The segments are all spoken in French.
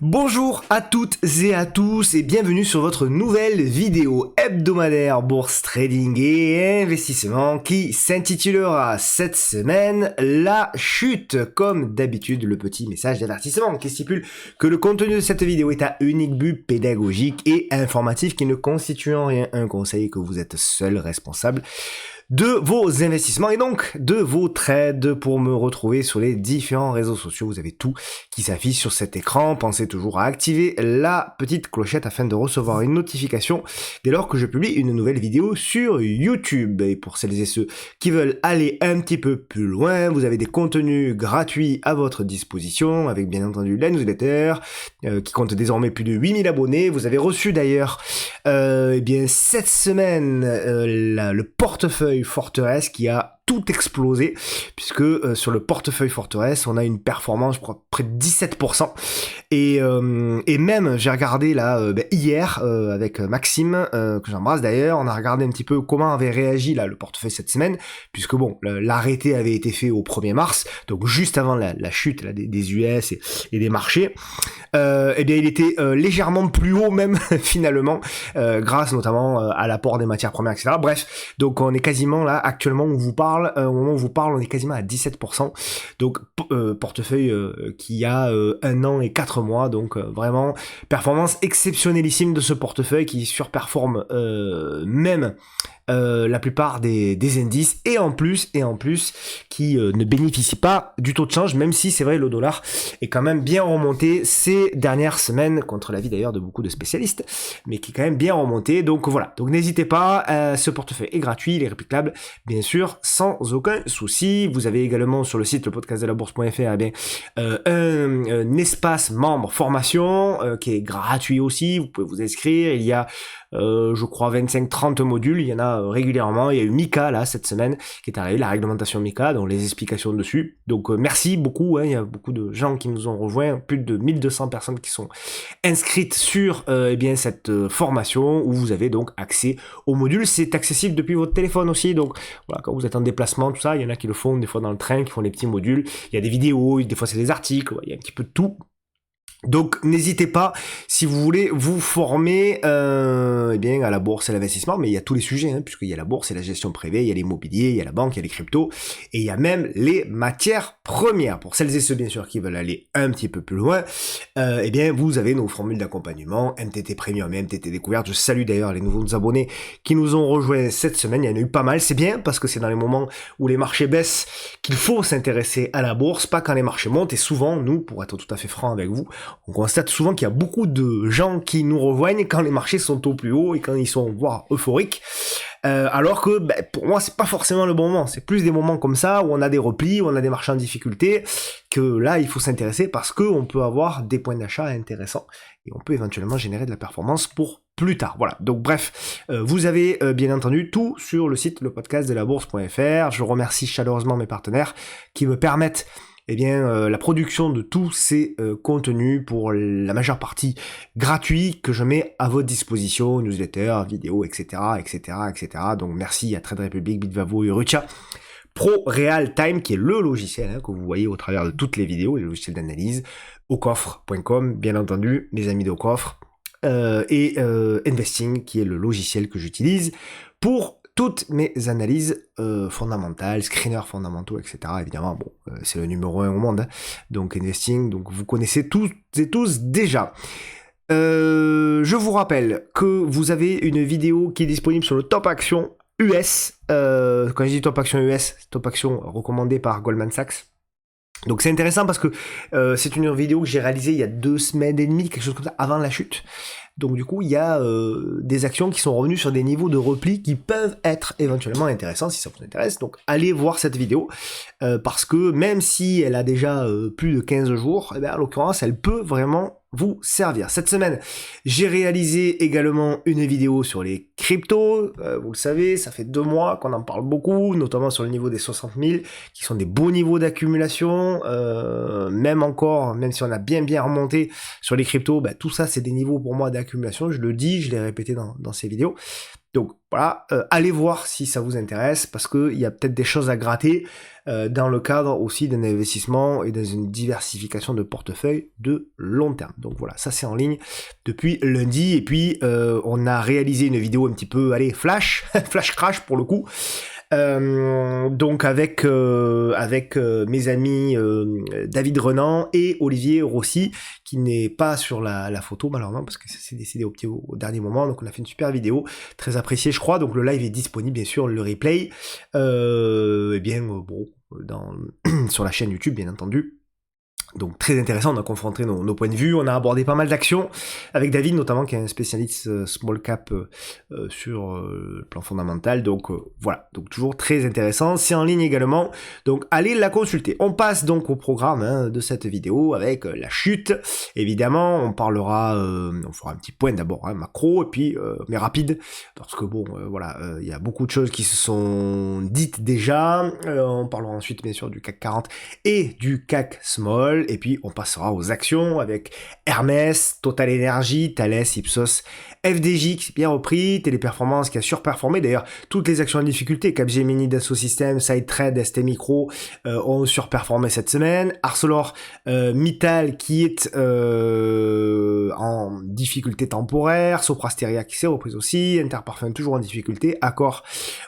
Bonjour à toutes et à tous et bienvenue sur votre nouvelle vidéo hebdomadaire bourse, trading et investissement qui s'intitulera cette semaine La chute. Comme d'habitude, le petit message d'avertissement qui stipule que le contenu de cette vidéo est à unique but pédagogique et informatif qui ne constitue en rien un conseil, que vous êtes seul responsable de vos investissements et donc de vos trades. Pour me retrouver sur les différents réseaux sociaux, vous avez tout qui s'affiche sur cet écran. Pensez toujours à activer la petite clochette afin de recevoir une notification dès lors que je publie une nouvelle vidéo sur YouTube. Et pour celles et ceux qui veulent aller un petit peu plus loin, vous avez des contenus gratuits à votre disposition avec bien entendu la newsletter qui compte désormais plus de 8000 abonnés. Vous avez reçu d'ailleurs cette semaine le portefeuille Forteresse qui a tout explosé, puisque sur le portefeuille Forteresse, on a une performance, je crois, près de 17%. Et même, j'ai regardé là hier avec Maxime, que j'embrasse d'ailleurs, on a regardé un petit peu comment avait réagi là le portefeuille cette semaine, puisque bon, l'arrêté avait été fait au 1er mars, donc juste avant la chute là, des US et des marchés. Eh bien, il était légèrement plus haut même finalement, grâce notamment à l'apport des matières premières, etc. Bref, donc on est quasiment là actuellement où on vous parle. Au moment où vous parle, on est quasiment à 17%. Donc portefeuille qui a 1 an et 4 mois. Donc vraiment performance exceptionnellissime de ce portefeuille qui surperforme même la plupart des indices et en plus qui ne bénéficie pas du taux de change, même si c'est vrai le dollar est quand même bien remonté ces dernières semaines, contre l'avis d'ailleurs de beaucoup de spécialistes, mais qui est quand même bien remonté. Donc voilà, donc n'hésitez pas, ce portefeuille est gratuit, il est réplicable bien sûr sans aucun souci. Vous avez également sur le site lepodcastdelabourse.fr un espace membre formation qui est gratuit aussi, vous pouvez vous inscrire. Il y a je crois 25-30 modules, il y en a régulièrement. Il y a eu Mika là cette semaine qui est arrivé, la réglementation Mika, donc les explications dessus. Donc merci beaucoup, il y a beaucoup de gens qui nous ont rejoints, plus de 1200 personnes qui sont inscrites sur cette formation où vous avez donc accès aux modules. C'est accessible depuis votre téléphone aussi, donc voilà, quand vous êtes en déplacement, tout ça, il y en a qui le font des fois dans le train, qui font des petits modules. Il y a des vidéos, des fois c'est des articles, il y a un petit peu de tout. Donc n'hésitez pas si vous voulez vous former à la bourse et l'investissement, mais il y a tous les sujets, puisqu'il y a la bourse et la gestion privée, il y a l'immobilier, il y a la banque, il y a les cryptos, et il y a même les matières premières. Pour celles et ceux bien sûr qui veulent aller un petit peu plus loin, vous avez nos formules d'accompagnement, MTT Premium et MTT Découverte. Je salue d'ailleurs les nouveaux abonnés qui nous ont rejoints cette semaine, il y en a eu pas mal, c'est bien, parce que c'est dans les moments où les marchés baissent qu'il faut s'intéresser à la bourse, pas quand les marchés montent. Et souvent, nous, pour être tout à fait franc avec vous, on constate souvent qu'il y a beaucoup de gens qui nous rejoignent quand les marchés sont au plus haut et quand ils sont voire euphoriques, alors que pour moi c'est pas forcément le bon moment. C'est plus des moments comme ça où on a des replis, où on a des marchés en difficulté, que là il faut s'intéresser parce que on peut avoir des points d'achat intéressants et on peut éventuellement générer de la performance pour plus tard. Voilà, donc bref, vous avez bien entendu tout sur le site lepodcastdelabourse.fr. Je remercie chaleureusement mes partenaires qui me permettent la production de tous ces contenus, pour la majeure partie gratuits, que je mets à votre disposition, newsletter, vidéos, etc. Donc merci à Trade Republic, Bitvavo et Rucha. Pro Real Time, qui est le logiciel que vous voyez au travers de toutes les vidéos, les logiciels d'analyse, aucoffre.com, bien entendu, les amis d'Aucoffre, Investing, qui est le logiciel que j'utilise pour toutes mes analyses fondamentales, screeners fondamentaux, etc. Évidemment, c'est le numéro 1 au monde, donc Investing, donc vous connaissez toutes et tous déjà. Je vous rappelle que vous avez une vidéo qui est disponible sur le Top Action US. Quand je dis Top Action US, Top Action recommandé par Goldman Sachs. Donc c'est intéressant parce que c'est une vidéo que j'ai réalisée il y a 2 semaines et demie, quelque chose comme ça, avant la chute. Donc du coup, il y a des actions qui sont revenues sur des niveaux de repli qui peuvent être éventuellement intéressants si ça vous intéresse. Donc allez voir cette vidéo, parce que même si elle a déjà plus de 15 jours, en l'occurrence, elle peut vraiment vous servir. Cette semaine, j'ai réalisé également une vidéo sur les cryptos. Vous le savez, ça fait 2 mois qu'on en parle beaucoup, notamment sur le niveau des 60 000, qui sont des beaux niveaux d'accumulation. Même si on a bien remonté sur les cryptos, tout ça, c'est des niveaux pour moi d'accumulation. Je le dis, je l'ai répété dans ces vidéos. Donc voilà, allez voir si ça vous intéresse, parce qu'il y a peut-être des choses à gratter dans le cadre aussi d'un investissement et dans une diversification de portefeuille de long terme. Donc voilà, ça c'est en ligne depuis lundi, et puis on a réalisé une vidéo un petit peu, allez, flash, flash crash pour le coup, donc avec mes amis David Renan et Olivier Rossi, qui n'est pas sur la photo malheureusement parce que ça s'est décidé au dernier moment. Donc on a fait une super vidéo, très appréciée je crois. Donc le live est disponible bien sûr, le replay, sur la chaîne YouTube bien entendu. Donc très intéressant, on a confronté nos points de vue, on a abordé pas mal d'actions avec David notamment qui est un spécialiste small cap sur le plan fondamental, donc voilà, donc toujours très intéressant, c'est en ligne également, donc allez la consulter. On passe donc au programme de cette vidéo avec la chute, évidemment, on parlera, on fera un petit point d'abord macro, et puis mais rapide, parce que bon, voilà, il y a beaucoup de choses qui se sont dites déjà, on parlera ensuite bien sûr du CAC 40 et du CAC Small, et puis on passera aux actions avec Hermès, Total Energy, Thales, Ipsos, FDJ qui s'est bien repris, Téléperformance qui a surperformé, d'ailleurs toutes les actions en difficulté, Capgemini, Dassault Systèmes, SideTrade, ST Micro ont surperformé cette semaine, ArcelorMittal qui est en difficulté temporaire, Soprasteria qui s'est reprise aussi, Interparfum toujours en difficulté, Accor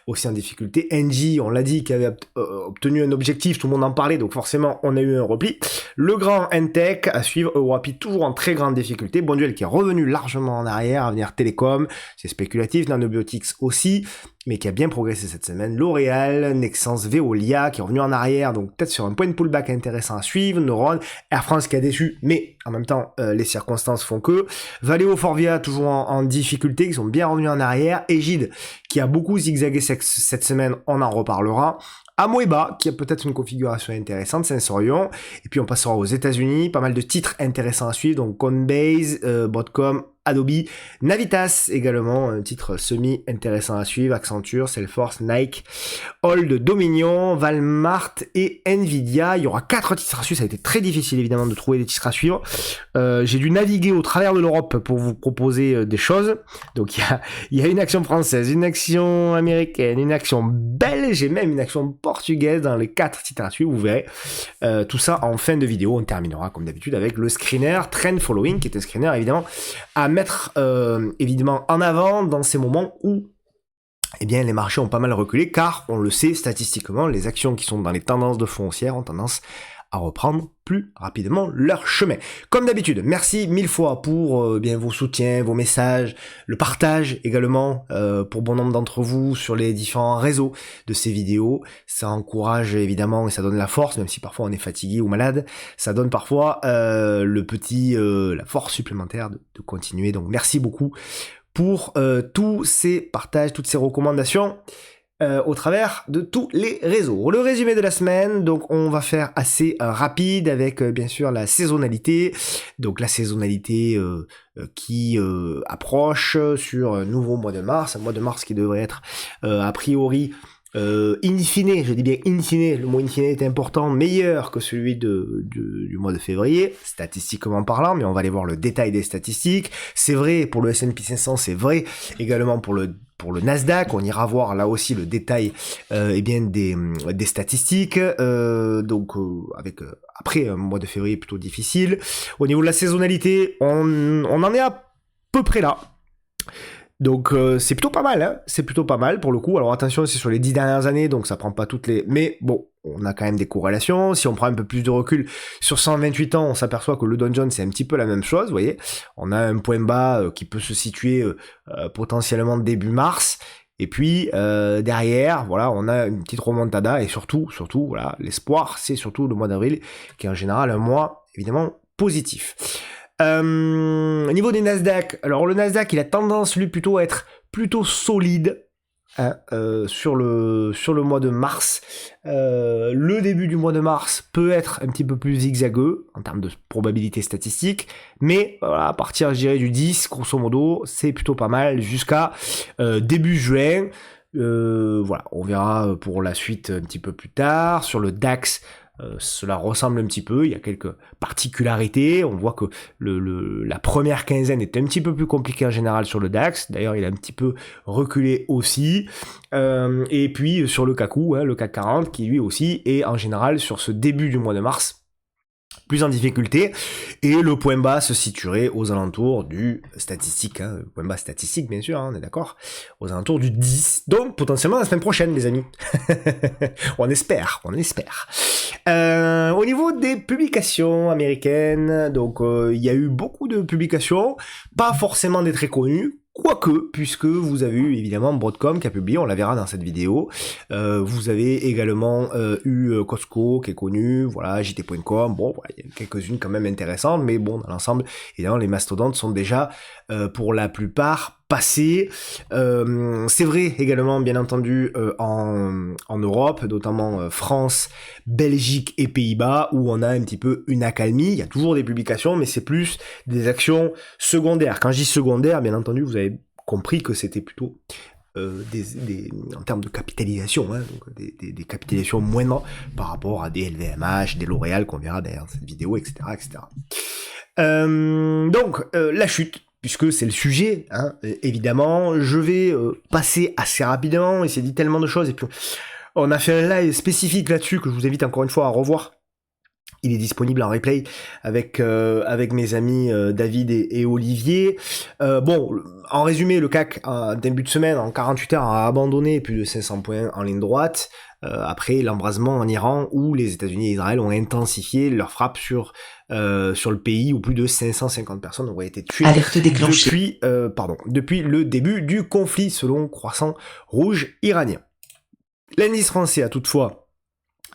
aussi en difficulté, Engie on l'a dit qui avait obtenu un objectif, tout le monde en parlait, donc forcément on a eu un repli. Le grand Entech à suivre, Euroapi toujours en très grande difficulté, Bonduel qui est revenu largement en arrière, Avenir Télécom, c'est spéculatif, Nanobiotics aussi, mais qui a bien progressé cette semaine, L'Oréal, Nexans, Veolia qui est revenu en arrière, donc peut-être sur un point de pullback intéressant à suivre, Neuron, Air France qui a déçu, mais en même temps les circonstances font que, Valeo, Forvia toujours en difficulté, qui sont bien revenus en arrière, Egide qui a beaucoup zigzagué cette semaine, on en reparlera, Amoeba, qui a peut-être une configuration intéressante, Sensorion, et puis on passera aux États-Unis, pas mal de titres intéressants à suivre, donc Coinbase, Broadcom, Adobe, Navitas également, un titre semi-intéressant à suivre, Accenture, Salesforce, Nike, Hold, Dominion, Walmart et Nvidia. Il y aura 4 titres à suivre, ça a été très difficile évidemment de trouver des titres à suivre. J'ai dû naviguer au travers de l'Europe pour vous proposer des choses. Donc il y a une action française, une action américaine, une action belge et même une action portugaise dans les 4 titres à suivre, vous verrez. Tout ça en fin de vidéo, on terminera comme d'habitude avec le screener Trend Following, qui est un screener évidemment à mettre évidemment en avant dans ces moments où eh bien, les marchés ont pas mal reculé, car on le sait statistiquement, les actions qui sont dans les tendances de foncière ont tendance à reprendre plus rapidement leur chemin. Comme d'habitude, merci 1000 fois pour bien vos soutiens, vos messages, le partage également pour bon nombre d'entre vous sur les différents réseaux de ces vidéos. Ça encourage évidemment et ça donne la force, même si parfois on est fatigué ou malade, ça donne parfois la force supplémentaire de continuer. Donc merci beaucoup pour tous ces partages, toutes ces recommandations au travers de tous les réseaux. Le résumé de la semaine, donc on va faire assez rapide avec bien sûr la saisonnalité, donc la saisonnalité qui approche sur un nouveau mois de mars, un mois de mars qui devrait être a priori in fine, je dis bien in fine, le mot in fine est important, meilleur que celui du mois de février, statistiquement parlant, mais on va aller voir le détail des statistiques. C'est vrai pour le S&P 500, c'est vrai également pour le Nasdaq, on ira voir là aussi le détail des statistiques, avec après un mois de février plutôt difficile. Au niveau de la saisonnalité, on en est à peu près là. Donc c'est plutôt pas mal, c'est plutôt pas mal pour le coup. Alors attention, c'est sur les 10 dernières années, donc ça prend pas toutes les... Mais bon, on a quand même des corrélations. Si on prend un peu plus de recul, sur 128 ans, on s'aperçoit que le Dow Jones, c'est un petit peu la même chose, vous voyez. On a un point bas qui peut se situer potentiellement début mars. Et puis derrière, voilà, on a une petite remontada et surtout, voilà, l'espoir, c'est surtout le mois d'avril, qui est en général un mois, évidemment, positif. Au niveau des Nasdaq, alors le Nasdaq il a tendance lui plutôt à être plutôt solide sur le mois de mars. Le début du mois de mars peut être un petit peu plus zigzagueux en termes de probabilité statistique, mais voilà, à partir je dirais du 10 grosso modo c'est plutôt pas mal jusqu'à début juin. Voilà, on verra pour la suite un petit peu plus tard. Sur le DAX, cela ressemble un petit peu, il y a quelques particularités, on voit que la première quinzaine est un petit peu plus compliquée en général sur le DAX, d'ailleurs il a un petit peu reculé aussi, et puis sur le CAC, le CAC 40 qui lui aussi est en général sur ce début du mois de mars plus en difficulté, et le point bas se situerait aux alentours du statistique, le point bas statistique bien sûr, on est d'accord, aux alentours du 10, donc potentiellement la semaine prochaine les amis. on espère. Au niveau des publications américaines, donc il y a eu beaucoup de publications, pas forcément des très connues, quoique, puisque vous avez eu évidemment Broadcom qui a publié, on la verra dans cette vidéo, vous avez également eu Costco qui est connu, voilà, JT.com, bon, voilà, il y a quelques-unes quand même intéressantes, mais bon, dans l'ensemble, évidemment, les mastodontes sont déjà, pour la plupart, passés. C'est vrai également, bien entendu, en Europe, notamment France, Belgique et Pays-Bas, où on a un petit peu une accalmie, il y a toujours des publications, mais c'est plus des actions secondaires. Quand je dis secondaires, bien entendu, vous avez compris que c'était plutôt en termes de capitalisation, donc des capitalisations moindres par rapport à des LVMH, des L'Oréal qu'on verra derrière cette vidéo, etc. Donc, la chute, puisque c'est le sujet, évidemment, je vais passer assez rapidement, il s'est dit tellement de choses, et puis on a fait un live spécifique là-dessus, que je vous invite encore une fois à revoir. Il est disponible en replay avec mes amis David et Olivier. Bon, en résumé, le CAC, début de semaine, en 48 heures, a abandonné plus de 500 points en ligne droite, après l'embrasement en Iran, où les États-Unis et Israël ont intensifié leur frappe sur le pays, où plus de 550 personnes auraient été tuées depuis le début du conflit, selon Croissant Rouge iranien. L'indice français a toutefois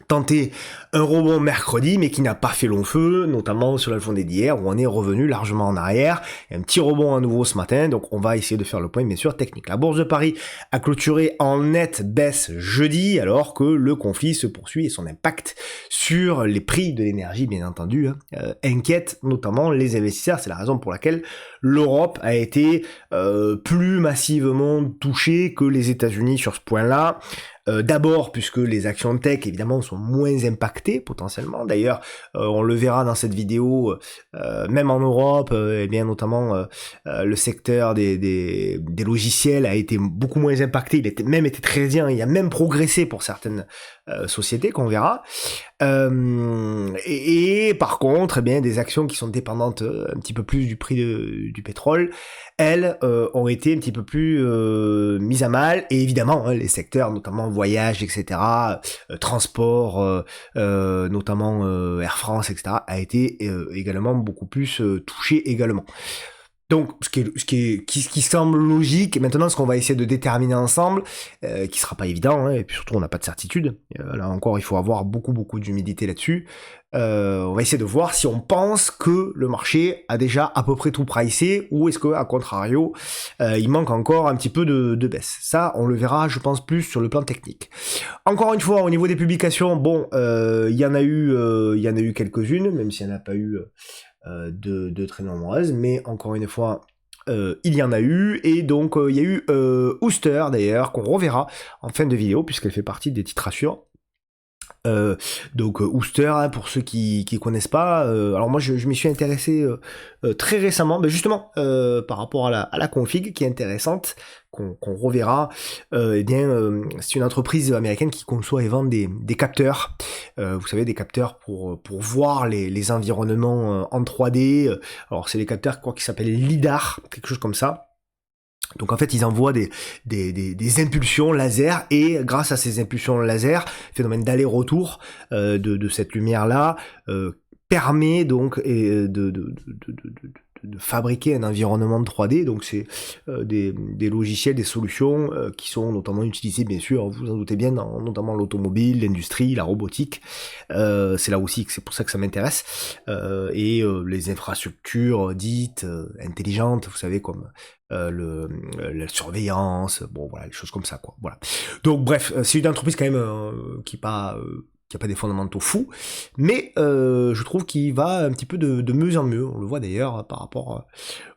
tenté un rebond mercredi, mais qui n'a pas fait long feu, notamment sur la journée d'hier, où on est revenu largement en arrière. Il y a un petit rebond à nouveau ce matin, donc on va essayer de faire le point, bien sûr, technique. La Bourse de Paris a clôturé en nette baisse jeudi, alors que le conflit se poursuit et son impact sur les prix de l'énergie, bien entendu, inquiète notamment les investisseurs. C'est la raison pour laquelle l'Europe a été plus massivement touchée que les États-Unis sur ce point-là. D'abord, puisque les actions tech, évidemment, sont moins impactées, potentiellement. D'ailleurs, on le verra dans cette vidéo, même en Europe, et bien notamment le secteur des logiciels a été beaucoup moins impacté. Il a même été très bien, il a même progressé pour certaines sociétés qu'on verra. Et par contre, eh bien, des actions qui sont dépendantes un petit peu plus du prix du pétrole, elles ont été un petit peu plus mises à mal, et évidemment les secteurs, notamment voyage, etc., transport, notamment Air France, etc., a été également beaucoup plus touché également. Donc, ce qui semble logique, et maintenant ce qu'on va essayer de déterminer ensemble, qui sera pas évident, et puis surtout on n'a pas de certitude, là encore il faut avoir beaucoup d'humilité là-dessus, on va essayer de voir si on pense que le marché a déjà à peu près tout pricé, ou est-ce que, à contrario, il manque encore un petit peu de baisse. Ça, on le verra, je pense, plus sur le plan technique. Encore une fois, au niveau des publications, bon, il y en a eu quelques-unes, même s'il n'y en a pas eu de très nombreuses, mais encore une fois, il y en a eu, et donc il y a eu Ouster d'ailleurs, qu'on reverra en fin de vidéo, puisqu'elle fait partie des titres rassurants. Donc Ouster, pour ceux qui connaissent pas, alors moi je m'y suis intéressé très récemment, justement par rapport à la config qui est intéressante, qu'on reverra. Eh bien c'est une entreprise américaine qui conçoit et vend des capteurs, vous savez, des capteurs pour voir les environnements en 3D. Alors c'est des capteurs, je crois, qui s'appellent LIDAR, quelque chose comme ça. Donc en fait, ils envoient des impulsions laser, et grâce à ces impulsions laser, phénomène d'aller-retour de cette lumière-là permet donc de fabriquer un environnement de 3D. Donc c'est des logiciels, des solutions qui sont notamment utilisées, bien sûr, vous en doutez bien, dans notamment l'automobile, l'industrie, la robotique. C'est là aussi que c'est pour ça que ça m'intéresse. Et les infrastructures dites intelligentes, vous savez, comme la surveillance, bon voilà, les choses comme ça, quoi. Voilà. Donc bref, c'est une entreprise quand même qui a pas des fondamentaux fous, mais je trouve qu'il va un petit peu de mieux en mieux. On le voit d'ailleurs par rapport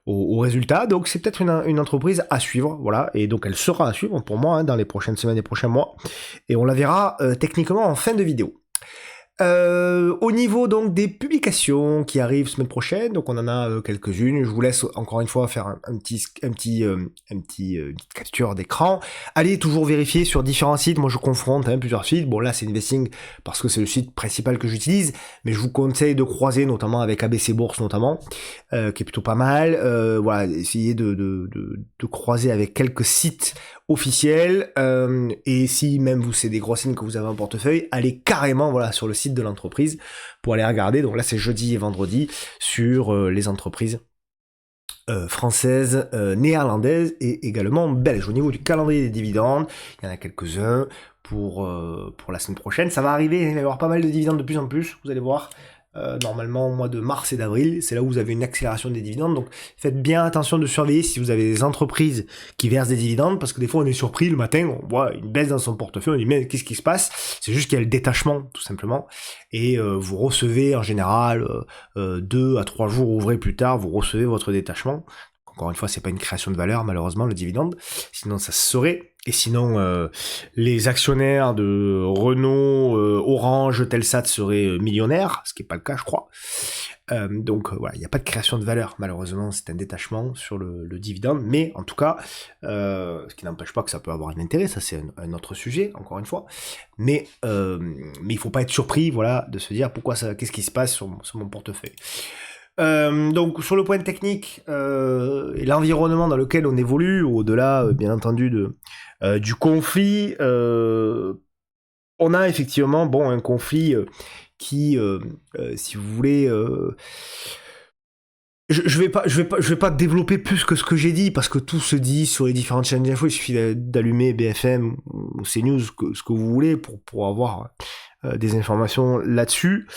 aux résultats. Donc c'est peut-être une entreprise à suivre, voilà. Et donc elle sera à suivre pour moi dans les prochaines semaines et prochains mois. Et on la verra techniquement en fin de vidéo. Au niveau donc des publications qui arrivent semaine prochaine, donc on en a quelques-unes. Je vous laisse encore une fois faire une petite capture d'écran. Allez toujours vérifier sur différents sites. Moi je confronte plusieurs sites. Bon là c'est Investing parce que c'est le site principal que j'utilise, mais je vous conseille de croiser notamment avec ABC Bourse notamment, qui est plutôt pas mal. Voilà, essayez de croiser avec quelques sites officiels, et si même vous c'est des grosses signes que vous avez en portefeuille, allez carrément voilà sur le site de l'entreprise pour aller regarder. Donc là c'est jeudi et vendredi sur les entreprises françaises, néerlandaises et également belges. Au niveau du calendrier des dividendes, il y en a quelques-uns pour la semaine prochaine. Ça va arriver, il va y avoir pas mal de dividendes de plus en plus, vous allez voir. Normalement au mois de mars et d'avril, c'est là où vous avez une accélération des dividendes, donc faites bien attention de surveiller si vous avez des entreprises qui versent des dividendes, parce que des fois on est surpris le matin, on voit une baisse dans son portefeuille, on dit mais qu'est-ce qui se passe? C'est juste qu'il y a le détachement tout simplement, et vous recevez en général 2 à 3 jours ouvrés plus tard, vous recevez votre détachement. Encore une fois, c'est pas une création de valeur, malheureusement, le dividende. Sinon, ça se saurait. Et sinon, les actionnaires de Renault, Orange, Telsat seraient millionnaires, ce qui n'est pas le cas, je crois. Donc voilà, il n'y a pas de création de valeur, malheureusement, c'est un détachement sur le dividende. Mais en tout cas, ce qui n'empêche pas que ça peut avoir un intérêt, ça c'est un autre sujet, encore une fois. Mais il faut pas être surpris, voilà, de se dire pourquoi ça, qu'est-ce qui se passe sur mon portefeuille. Donc sur le point technique, et l'environnement dans lequel on évolue, au-delà bien entendu du conflit, on a effectivement un conflit qui, si vous voulez, je vais pas développer plus que ce que j'ai dit, parce que tout se dit sur les différentes chaînes d'infos. Il suffit d'allumer BFM ou CNews, ce que vous voulez, pour avoir des informations là-dessus.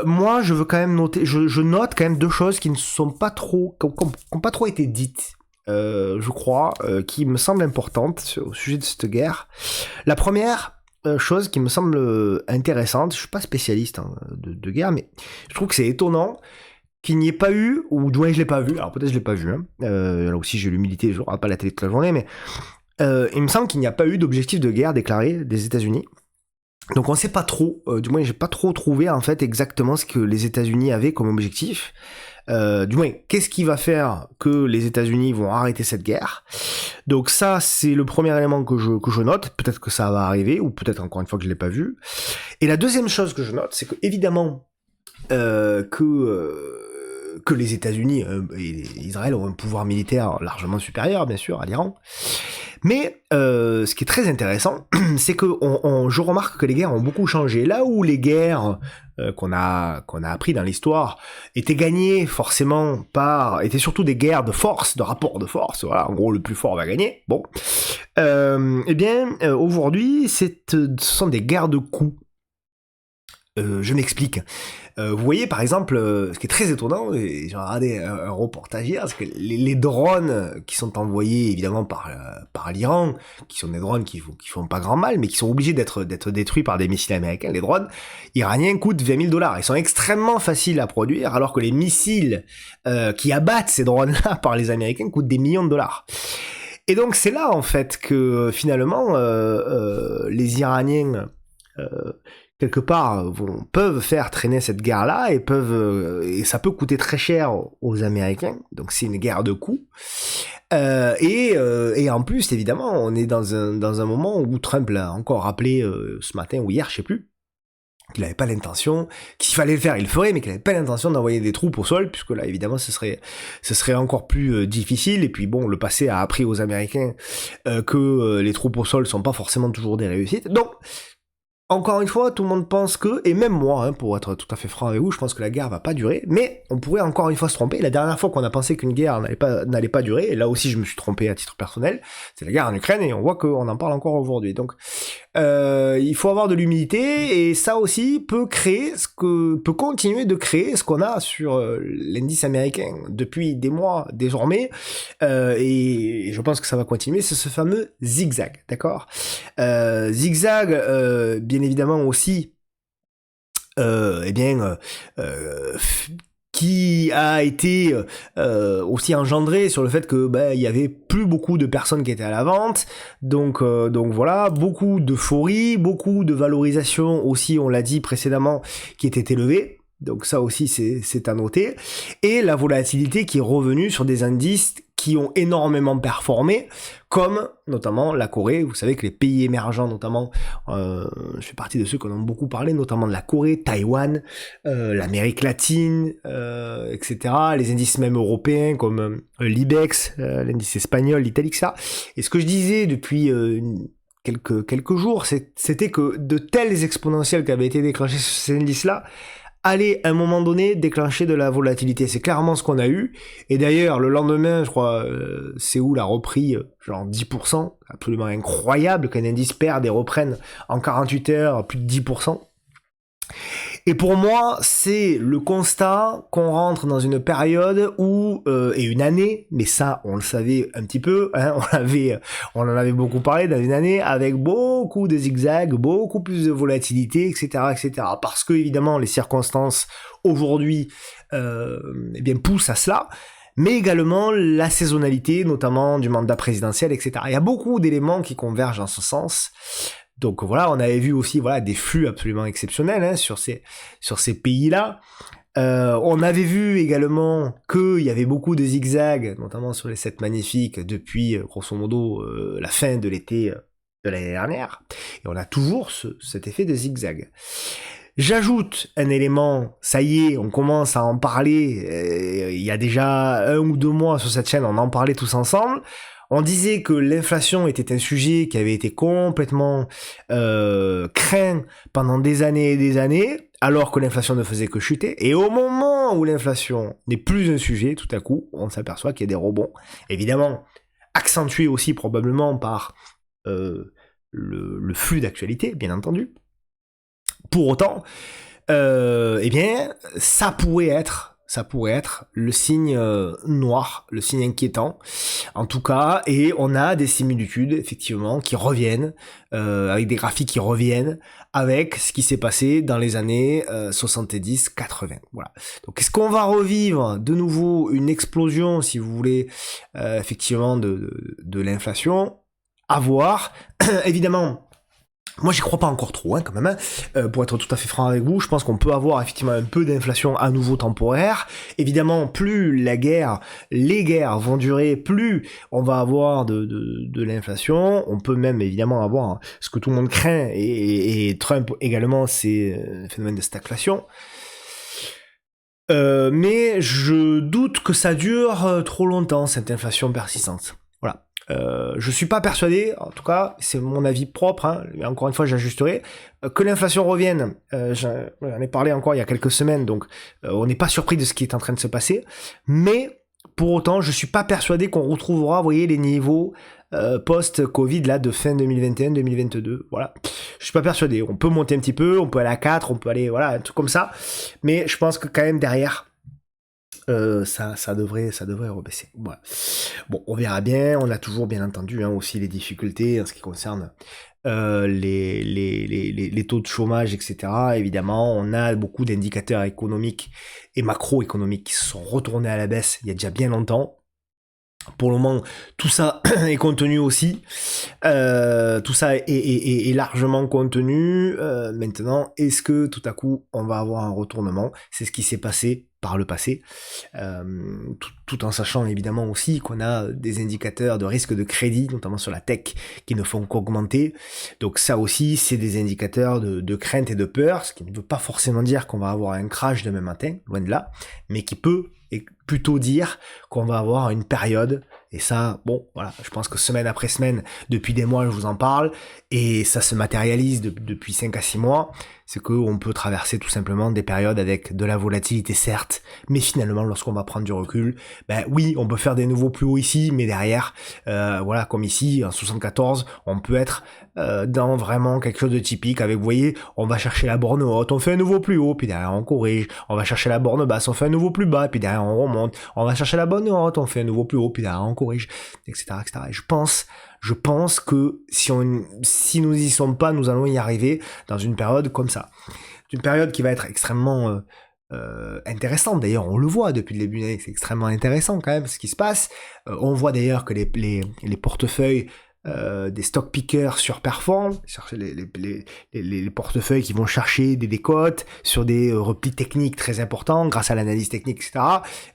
Moi, je veux quand même noter, je note quand même deux choses qui ne sont pas trop, qui ont pas trop été dites, je crois, qui me semblent importantes au sujet de cette guerre. La première chose qui me semble intéressante, je suis pas spécialiste de guerre, mais je trouve que c'est étonnant qu'il n'y ait pas eu, ou du moins je l'ai pas vu, alors peut-être je l'ai pas vu, là aussi j'ai l'humilité, je regarde pas la télé toute la journée, mais il me semble qu'il n'y a pas eu d'objectif de guerre déclaré des États-Unis. Donc on sait pas trop, du moins j'ai pas trop trouvé en fait exactement ce que les États-Unis avaient comme objectif. Du moins, qu'est-ce qui va faire que les États-Unis vont arrêter cette guerre? Donc ça, c'est le premier élément que je note. Peut-être que ça va arriver, ou peut-être encore une fois que je l'ai pas vu. Et la deuxième chose que je note, c'est que évidemment que les États-Unis et Israël ont un pouvoir militaire largement supérieur, bien sûr, à l'Iran. Mais ce qui est très intéressant, c'est que je remarque que les guerres ont beaucoup changé. Là où les guerres qu'on a appris dans l'histoire étaient gagnées forcément étaient surtout des guerres de force, de rapport de force. Voilà, en gros, le plus fort va gagner. Bon, eh bien, aujourd'hui, ce sont des guerres de coups. Je m'explique. Vous voyez par exemple, ce qui est très étonnant, et j'ai regardé un reportage hier, c'est que les drones qui sont envoyés évidemment par l'Iran, qui sont des drones qui font pas grand mal, mais qui sont obligés d'être détruits par des missiles américains, les drones iraniens coûtent $20 000. Ils sont extrêmement faciles à produire, alors que les missiles qui abattent ces drones-là par les Américains coûtent des millions de dollars. Et donc c'est là en fait que finalement les Iraniens quelque part peuvent faire traîner cette guerre-là et ça peut coûter très cher aux Américains. Donc c'est une guerre de coûts. Et en plus, évidemment, on est dans un moment où Trump l'a encore rappelé ce matin ou hier, je sais plus, qu'il n'avait pas l'intention, qu'il fallait le faire, il le ferait, mais qu'il n'avait pas l'intention d'envoyer des troupes au sol, puisque là, évidemment, ce serait encore plus difficile. Et puis bon, le passé a appris aux Américains que les troupes au sol sont pas forcément toujours des réussites. Donc encore une fois, tout le monde pense que, et même moi, pour être tout à fait franc avec vous, je pense que la guerre va pas durer, mais on pourrait encore une fois se tromper. La dernière fois qu'on a pensé qu'une guerre n'allait pas durer, et là aussi je me suis trompé à titre personnel, c'est la guerre en Ukraine, et on voit qu'on en parle encore aujourd'hui. Donc, il faut avoir de l'humilité, et ça aussi peut continuer de créer ce qu'on a sur l'indice américain depuis des mois désormais, et je pense que ça va continuer, c'est ce fameux zigzag, d'accord? Zigzag, bien évidemment aussi, qui a été aussi engendré sur le fait que il y avait plus beaucoup de personnes qui étaient à la vente, donc voilà, beaucoup d'euphorie, beaucoup de valorisation aussi, on l'a dit précédemment, qui était élevée. Donc ça aussi c'est à noter, et la volatilité qui est revenue sur des indices qui ont énormément performé, comme notamment la Corée. Vous savez que les pays émergents, notamment, je fais partie de ceux qui en ont beaucoup parlé, notamment de la Corée, Taïwan, l'Amérique latine, etc. Les indices même européens comme l'IBEX, l'indice espagnol, l'Italie, etc. Et ce que je disais depuis quelques jours, c'était que de tels exponentiels qui avaient été déclenchés sur ces indices-là allait à un moment donné déclencher de la volatilité. C'est clairement ce qu'on a eu. Et d'ailleurs, le lendemain, je crois, Séoul a repris genre 10%. Absolument incroyable qu'un indice perde et reprenne en 48 heures plus de 10%. Et pour moi, c'est le constat qu'on rentre dans une période où, et une année, mais ça, on le savait un petit peu, hein, on en avait beaucoup parlé, dans une année avec beaucoup de zigzags, beaucoup plus de volatilité, etc., etc. Parce que, évidemment, les circonstances aujourd'hui, eh bien, poussent à cela, mais également la saisonnalité, notamment du mandat présidentiel, etc. Il y a beaucoup d'éléments qui convergent en ce sens. Donc voilà, on avait vu aussi des flux absolument exceptionnels hein, sur ces pays-là. On avait vu également qu'il y avait beaucoup de zigzags, notamment sur les 7 magnifiques, depuis grosso modo la fin de l'été de l'année dernière. Et on a toujours cet effet de zigzag. J'ajoute un élément, ça y est, on commence à en parler, il y a déjà 1 ou 2 mois sur cette chaîne, on en parlait tous ensemble. On disait que l'inflation était un sujet qui avait été complètement craint pendant des années et des années, alors que l'inflation ne faisait que chuter. Et au moment où l'inflation n'est plus un sujet, tout à coup, on s'aperçoit qu'il y a des rebonds. Évidemment, accentués aussi probablement par le flux d'actualité, bien entendu. Pour autant, eh bien, ça pourrait être le signe noir, le signe inquiétant, en tout cas, et on a des similitudes, effectivement, qui reviennent, avec des graphiques qui reviennent, avec ce qui s'est passé dans les années 70-80. Voilà. Donc, est-ce qu'on va revivre de nouveau une explosion, si vous voulez, effectivement, de l'inflation? À voir. Évidemment, moi, j'y crois pas encore trop, hein, quand même. Pour être tout à fait franc avec vous, je pense qu'on peut avoir effectivement un peu d'inflation à nouveau temporaire. Évidemment, plus les guerres vont durer, plus on va avoir de l'inflation. On peut même évidemment avoir ce que tout le monde craint, et Trump également, c'est le phénomène de stagflation. Mais je doute que ça dure trop longtemps, cette inflation persistante. Voilà. Je suis pas persuadé, en tout cas, c'est mon avis propre, hein, et encore une fois j'ajusterai, que l'inflation revienne. J'en ai parlé encore il y a quelques semaines, donc on n'est pas surpris de ce qui est en train de se passer, mais pour autant, je suis pas persuadé qu'on retrouvera, vous voyez, les niveaux post-Covid là de fin 2021-2022. Voilà, je suis pas persuadé. On peut monter un petit peu, on peut aller à 4, on peut aller, voilà, un truc comme ça, mais je pense que quand même derrière, ça devrait rebaisser. Voilà. Bon, on verra bien. On a toujours, bien entendu, hein, aussi les difficultés en ce qui concerne les taux de chômage, etc. Évidemment, on a beaucoup d'indicateurs économiques et macroéconomiques qui se sont retournés à la baisse il y a déjà bien longtemps. Pour le moment, tout ça est contenu aussi. Tout ça est largement contenu. Maintenant, est-ce que tout à coup, on va avoir un retournement? C'est ce qui s'est passé par le passé, tout en sachant évidemment aussi qu'on a des indicateurs de risque de crédit, notamment sur la tech, qui ne font qu'augmenter. Donc ça aussi, c'est des indicateurs de crainte et de peur, ce qui ne veut pas forcément dire qu'on va avoir un crash demain matin, loin de là, mais qui peut plutôt dire qu'on va avoir une période, et ça, bon, voilà, je pense que semaine après semaine, depuis des mois, je vous en parle, et ça se matérialise depuis 5 à 6 mois, c'est qu'on peut traverser tout simplement des périodes avec de la volatilité, certes, mais finalement, lorsqu'on va prendre du recul, ben oui, on peut faire des nouveaux plus hauts ici, mais derrière, voilà, comme ici, en 74, on peut être dans vraiment quelque chose de typique, avec, vous voyez, on va chercher la borne haute, on fait un nouveau plus haut, puis derrière on corrige, on va chercher la borne basse, on fait un nouveau plus bas, puis derrière on remonte, on va chercher la borne haute, on fait un nouveau plus haut, puis derrière on corrige, etc., etc. Et je pense que si nous y sommes pas, nous allons y arriver dans une période comme ça. Une période qui va être extrêmement intéressante. D'ailleurs, on le voit depuis le début de l'année, c'est extrêmement intéressant quand même ce qui se passe. On voit d'ailleurs que les portefeuilles des stock pickers surperforment, les portefeuilles qui vont chercher des décotes sur des replis techniques très importants grâce à l'analyse technique, etc.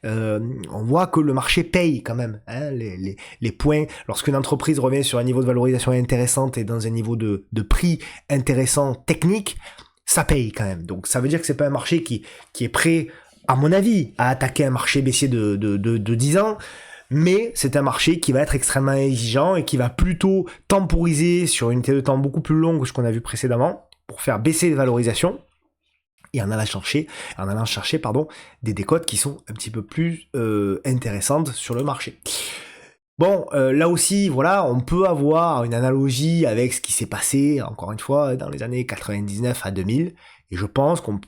On voit que le marché paye quand même, hein, les points. Lorsqu'une entreprise revient sur un niveau de valorisation intéressant et dans un niveau de prix intéressant technique, ça paye quand même. Donc ça veut dire que c'est pas un marché qui est prêt, à mon avis, à attaquer un marché baissier de 10 ans, mais c'est un marché qui va être extrêmement exigeant et qui va plutôt temporiser sur une unité de temps beaucoup plus longue que ce qu'on a vu précédemment pour faire baisser les valorisations et en allant chercher des décotes qui sont un petit peu plus intéressantes sur le marché. Bon, là aussi, voilà, on peut avoir une analogie avec ce qui s'est passé, encore une fois, dans les années 99 à 2000, et je pense qu'on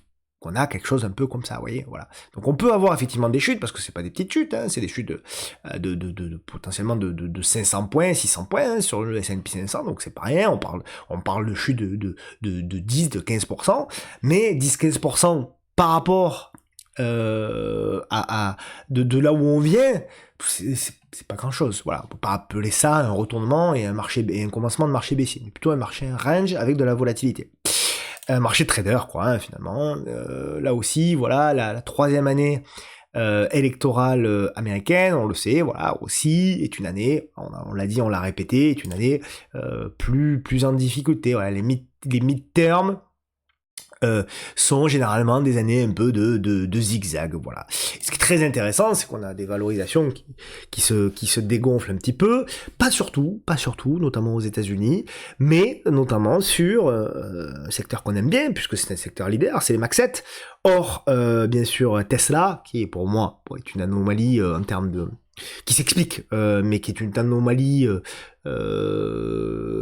a quelque chose un peu comme ça, vous voyez, voilà. Donc on peut avoir effectivement des chutes, parce que c'est pas des petites chutes, hein, c'est des chutes potentiellement de 500 points, 600 points hein, sur le S&P 500, donc c'est pas rien, on parle de chutes de 10, de 15%, mais 10-15% par rapport de là où on vient, c'est pas grand chose, voilà, on peut pas appeler ça un retournement et un commencement de marché baissier, mais plutôt un range avec de la volatilité. Un marché trader, quoi, hein, finalement. Là aussi, voilà, la troisième année électorale américaine, on le sait, voilà, aussi, est une année, on l'a dit, on l'a répété, est une année plus en difficulté. Voilà, les mid-terms sont généralement des années un peu de zigzag, voilà. Ce qui est très intéressant, c'est qu'on a des valorisations qui se dégonflent un petit peu, pas surtout, notamment aux États-Unis, mais notamment sur un secteur qu'on aime bien, puisque c'est un secteur leader, c'est les Mac 7. Or, bien sûr, Tesla, qui est pour moi est une anomalie en termes de qui s'explique, mais qui est une anomalie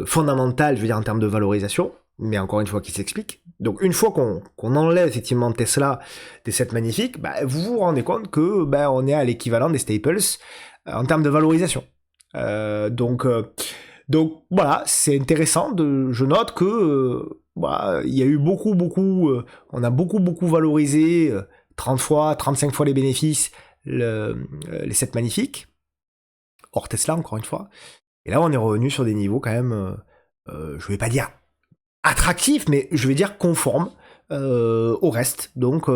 fondamentale, je veux dire, en termes de valorisation, mais encore une fois qui s'explique. Donc une fois qu'on enlève effectivement Tesla des 7 magnifiques, bah, vous vous rendez compte que bah, on est à l'équivalent des staples en termes de valorisation. Donc voilà, c'est intéressant. Je note que il y a eu beaucoup, on a beaucoup valorisé 30 fois, 35 fois les bénéfices les 7 magnifiques, hors Tesla encore une fois. Et là on est revenu sur des niveaux quand même, je vais pas dire attractif, mais je vais dire conforme au reste. Donc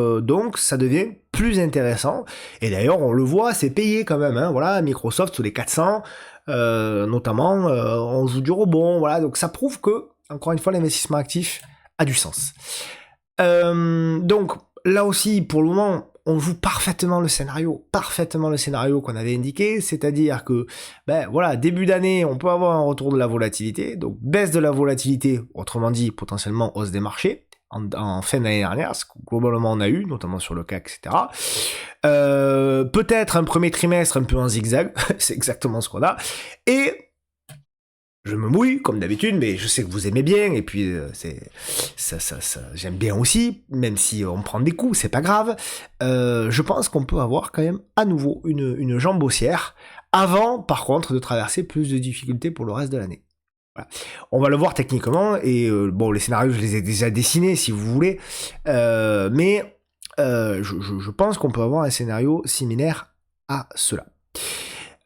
ça devient plus intéressant. Et d'ailleurs, on le voit, c'est payé quand même. Hein, voilà, Microsoft sous les 400, notamment, on joue du rebond. Voilà, donc ça prouve que, encore une fois, l'investissement actif a du sens. Donc là aussi, pour le moment, on joue parfaitement le scénario qu'on avait indiqué, c'est-à-dire que, ben voilà, début d'année, on peut avoir un retour de la volatilité, donc baisse de la volatilité, autrement dit, potentiellement hausse des marchés, en fin d'année dernière, ce que globalement on a eu, notamment sur le CAC, etc. Peut-être un premier trimestre un peu en zigzag, c'est exactement ce qu'on a, et je me mouille, comme d'habitude, mais je sais que vous aimez bien, et puis ça, j'aime bien aussi, même si on prend des coups, c'est pas grave. Je pense qu'on peut avoir quand même à nouveau une jambe haussière, avant, par contre, de traverser plus de difficultés pour le reste de l'année. Voilà. On va le voir techniquement, et bon, les scénarios, je les ai déjà dessinés, si vous voulez, mais je pense qu'on peut avoir un scénario similaire à cela.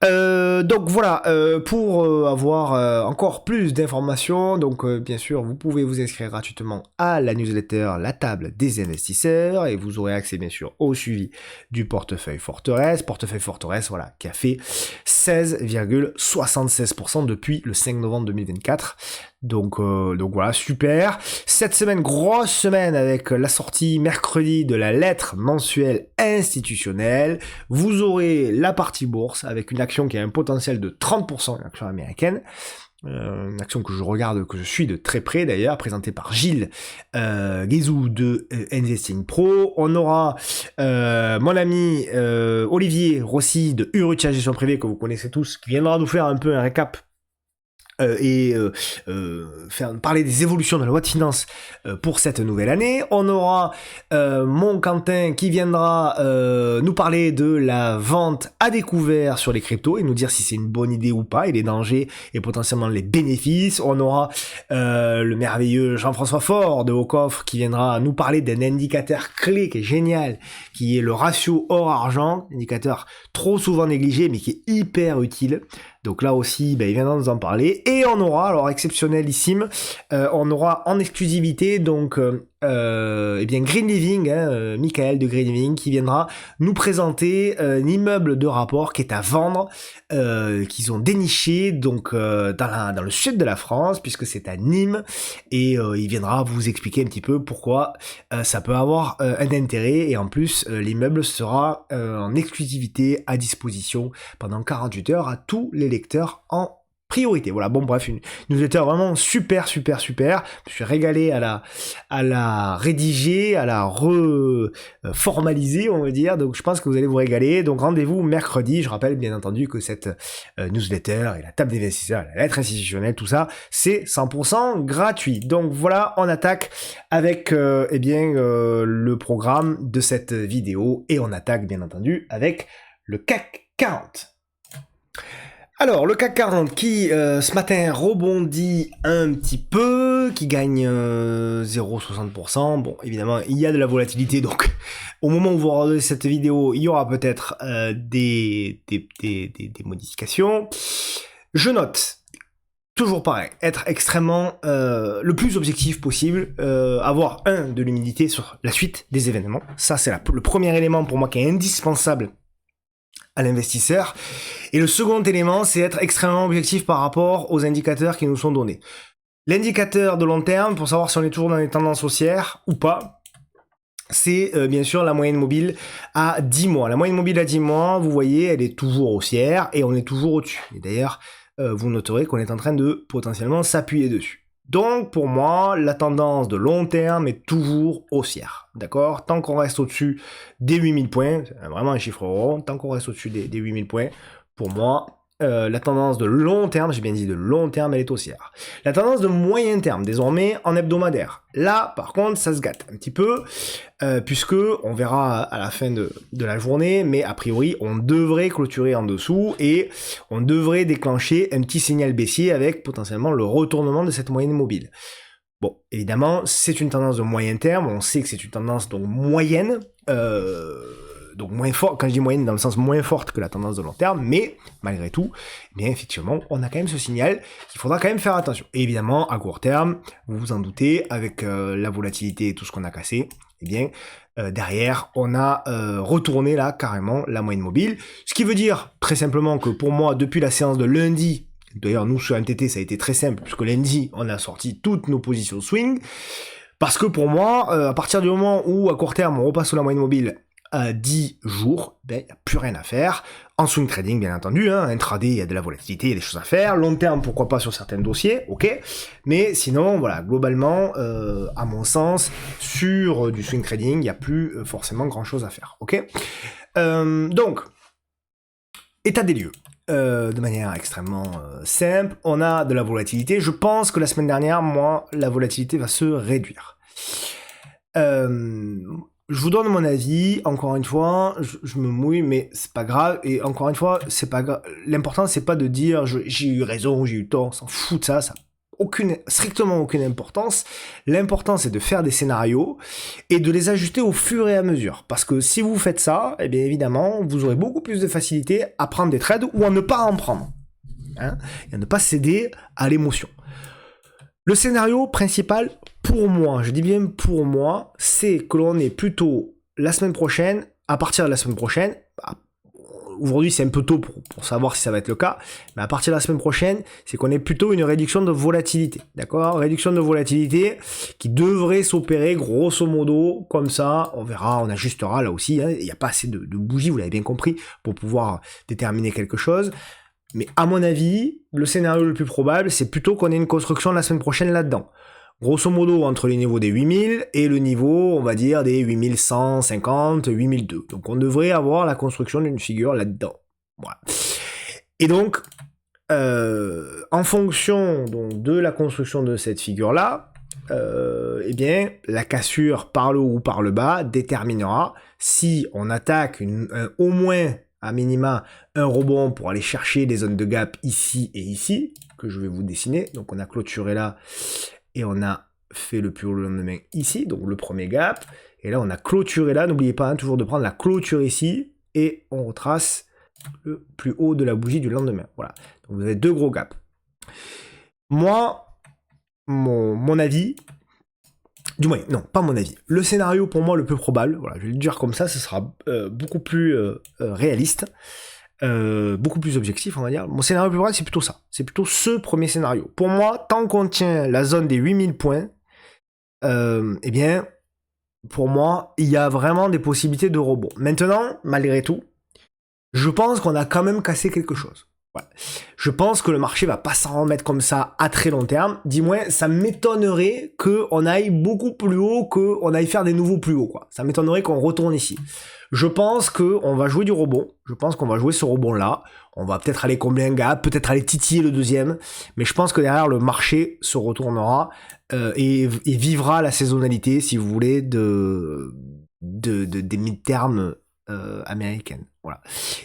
Donc voilà, pour avoir encore plus d'informations, donc bien sûr vous pouvez vous inscrire gratuitement à la newsletter La Table des Investisseurs et vous aurez accès bien sûr au suivi du portefeuille Forteresse, voilà, qui a fait 16,76% depuis le 5 novembre 2024. Donc voilà, super. Cette semaine, grosse semaine avec la sortie mercredi de la lettre mensuelle institutionnelle. Vous aurez la partie bourse avec une action qui a un potentiel de 30%, une action américaine. Une action que je regarde, que je suis de très près d'ailleurs, présentée par Gilles Guézou de Investing Pro. On aura mon ami Olivier Rossi de Urutia Gestion Privée, que vous connaissez tous, qui viendra nous faire un peu un récap faire parler des évolutions de la loi de finances pour cette nouvelle année. On aura mon Quentin qui viendra nous parler de la vente à découvert sur les cryptos et nous dire si c'est une bonne idée ou pas, et les dangers et potentiellement les bénéfices. On aura le merveilleux Jean-François Faure de Haut-Coffre qui viendra nous parler d'un indicateur clé qui est génial, qui est le ratio or-argent, indicateur trop souvent négligé mais qui est hyper utile. Donc là aussi, il viendra nous en parler. Et on aura, alors exceptionnelissime, on aura en exclusivité donc Green Living, Michael de Green Living, qui viendra nous présenter un immeuble de rapport qui est à vendre, qu'ils ont déniché donc dans le sud de la France, puisque c'est à Nîmes, et il viendra vous expliquer un petit peu pourquoi ça peut avoir un intérêt, et en plus l'immeuble sera en exclusivité à disposition pendant 48 heures à tous les lecteurs en priorité. Voilà, bon bref, une newsletter vraiment super. Je me suis régalé à la rédiger, à la reformaliser, on va dire. Donc je pense que vous allez vous régaler. Donc rendez-vous mercredi. Je rappelle bien entendu que cette newsletter et la table d'investisseurs, la lettre institutionnelle, tout ça, c'est 100% gratuit. Donc voilà, on attaque avec le programme de cette vidéo et on attaque bien entendu avec le CAC 40. Alors, le CAC 40 qui, ce matin, rebondit un petit peu, qui gagne 0,60%. Bon, évidemment, il y a de la volatilité, donc au moment où vous regardez cette vidéo, il y aura peut-être des modifications. Je note, toujours pareil, être extrêmement le plus objectif possible, avoir de l'humilité sur la suite des événements. Ça, c'est le premier élément pour moi qui est indispensable à l'investisseur. Et le second élément, c'est être extrêmement objectif par rapport aux indicateurs qui nous sont donnés. L'indicateur de long terme, pour savoir si on est toujours dans les tendances haussières ou pas, c'est bien sûr la moyenne mobile à 10 mois. La moyenne mobile à 10 mois, vous voyez, elle est toujours haussière et on est toujours au-dessus. Et d'ailleurs, vous noterez qu'on est en train de potentiellement s'appuyer dessus. Donc, pour moi, la tendance de long terme est toujours haussière, d'accord? Tant qu'on reste au-dessus des 8000 points, c'est vraiment un chiffre rond, tant qu'on reste au-dessus des 8000 points, pour moi, la tendance de long terme, j'ai bien dit de long terme, elle est haussière. La tendance de moyen terme, désormais, en hebdomadaire. Là, par contre, ça se gâte un petit peu, puisque on verra à la fin de la journée, mais a priori, on devrait clôturer en dessous et on devrait déclencher un petit signal baissier avec potentiellement le retournement de cette moyenne mobile. Bon, évidemment, c'est une tendance de moyen terme, on sait que c'est une tendance donc moyenne, donc moins fort, quand je dis moyenne dans le sens moins forte que la tendance de long terme, mais malgré tout, eh bien effectivement, on a quand même ce signal qu'il faudra quand même faire attention. Et évidemment, à court terme, vous vous en doutez, avec la volatilité et tout ce qu'on a cassé, eh bien derrière, on a retourné là carrément la moyenne mobile, ce qui veut dire très simplement que pour moi, depuis la séance de lundi, d'ailleurs nous sur MTT ça a été très simple, puisque lundi on a sorti toutes nos positions swing, parce que pour moi, à partir du moment où à court terme on repasse sur la moyenne mobile à 10 jours, il n'y a plus rien à faire. En swing trading, bien entendu, intraday, il y a de la volatilité, il y a des choses à faire. Long terme, pourquoi pas sur certains dossiers, ok. Mais sinon, voilà, globalement, à mon sens, sur du swing trading, il n'y a plus forcément grand-chose à faire, ok. Donc, état des lieux. De manière extrêmement simple, on a de la volatilité. Je pense que la semaine dernière, moi, la volatilité va se réduire. Je vous donne mon avis, encore une fois, je me mouille, mais c'est pas grave, et encore une fois, c'est pas grave. L'important, c'est pas de dire j'ai eu raison, j'ai eu tort, on s'en fout de ça, ça n'a strictement aucune importance. L'important, c'est de faire des scénarios et de les ajuster au fur et à mesure. Parce que si vous faites ça, eh bien évidemment, vous aurez beaucoup plus de facilité à prendre des trades ou à ne pas en prendre. Et à ne pas céder à l'émotion. Le scénario principal, pour moi, je dis bien pour moi, c'est que l'on est plutôt la semaine prochaine, à partir de la semaine prochaine, aujourd'hui c'est un peu tôt pour savoir si ça va être le cas, mais à partir de la semaine prochaine, c'est qu'on est plutôt une réduction de volatilité, d'accord? Réduction de volatilité qui devrait s'opérer grosso modo, comme ça, on verra, on ajustera là aussi, il n'y a pas assez de bougies, vous l'avez bien compris, pour pouvoir déterminer quelque chose. Mais à mon avis, le scénario le plus probable, c'est plutôt qu'on ait une construction la semaine prochaine là-dedans. Grosso modo, entre les niveaux des 8000 et le niveau, on va dire, des 8150, 8002. Donc on devrait avoir la construction d'une figure là-dedans. Voilà. Et donc, en fonction donc, de la construction de cette figure-là, eh bien, la cassure par le haut ou par le bas déterminera si on attaque au moins, à minima, un rebond pour aller chercher les zones de gap ici et ici, que je vais vous dessiner. Donc on a clôturé là, et on a fait le plus haut le lendemain ici, donc le premier gap. Et là, on a clôturé là. N'oubliez pas toujours de prendre la clôture ici, et on retrace le plus haut de la bougie du lendemain. Voilà. Donc vous avez deux gros gaps. Moi, mon avis, du moins, non, pas mon avis. Le scénario pour moi le plus probable, voilà, je vais le dire comme ça, ce sera beaucoup plus réaliste, beaucoup plus objectif, on va dire. Mon scénario le plus probable, c'est plutôt ça. C'est plutôt ce premier scénario. Pour moi, tant qu'on tient la zone des 8000 points, eh bien, pour moi, il y a vraiment des possibilités de rebond. Maintenant, malgré tout, je pense qu'on a quand même cassé quelque chose. Ouais. Je pense que le marché va pas s'en remettre comme ça à très long terme. Dis-moi, ça m'étonnerait qu'on aille beaucoup plus haut, qu'on aille faire des nouveaux plus hauts, quoi. Ça m'étonnerait qu'on retourne ici. Je pense qu'on va jouer du rebond. Je pense qu'on va jouer ce rebond-là. On va peut-être aller combler un gap, peut-être aller titiller le deuxième. Mais je pense que derrière, le marché se retournera et vivra la saisonnalité, si vous voulez, des mid-terms américaines. Voilà.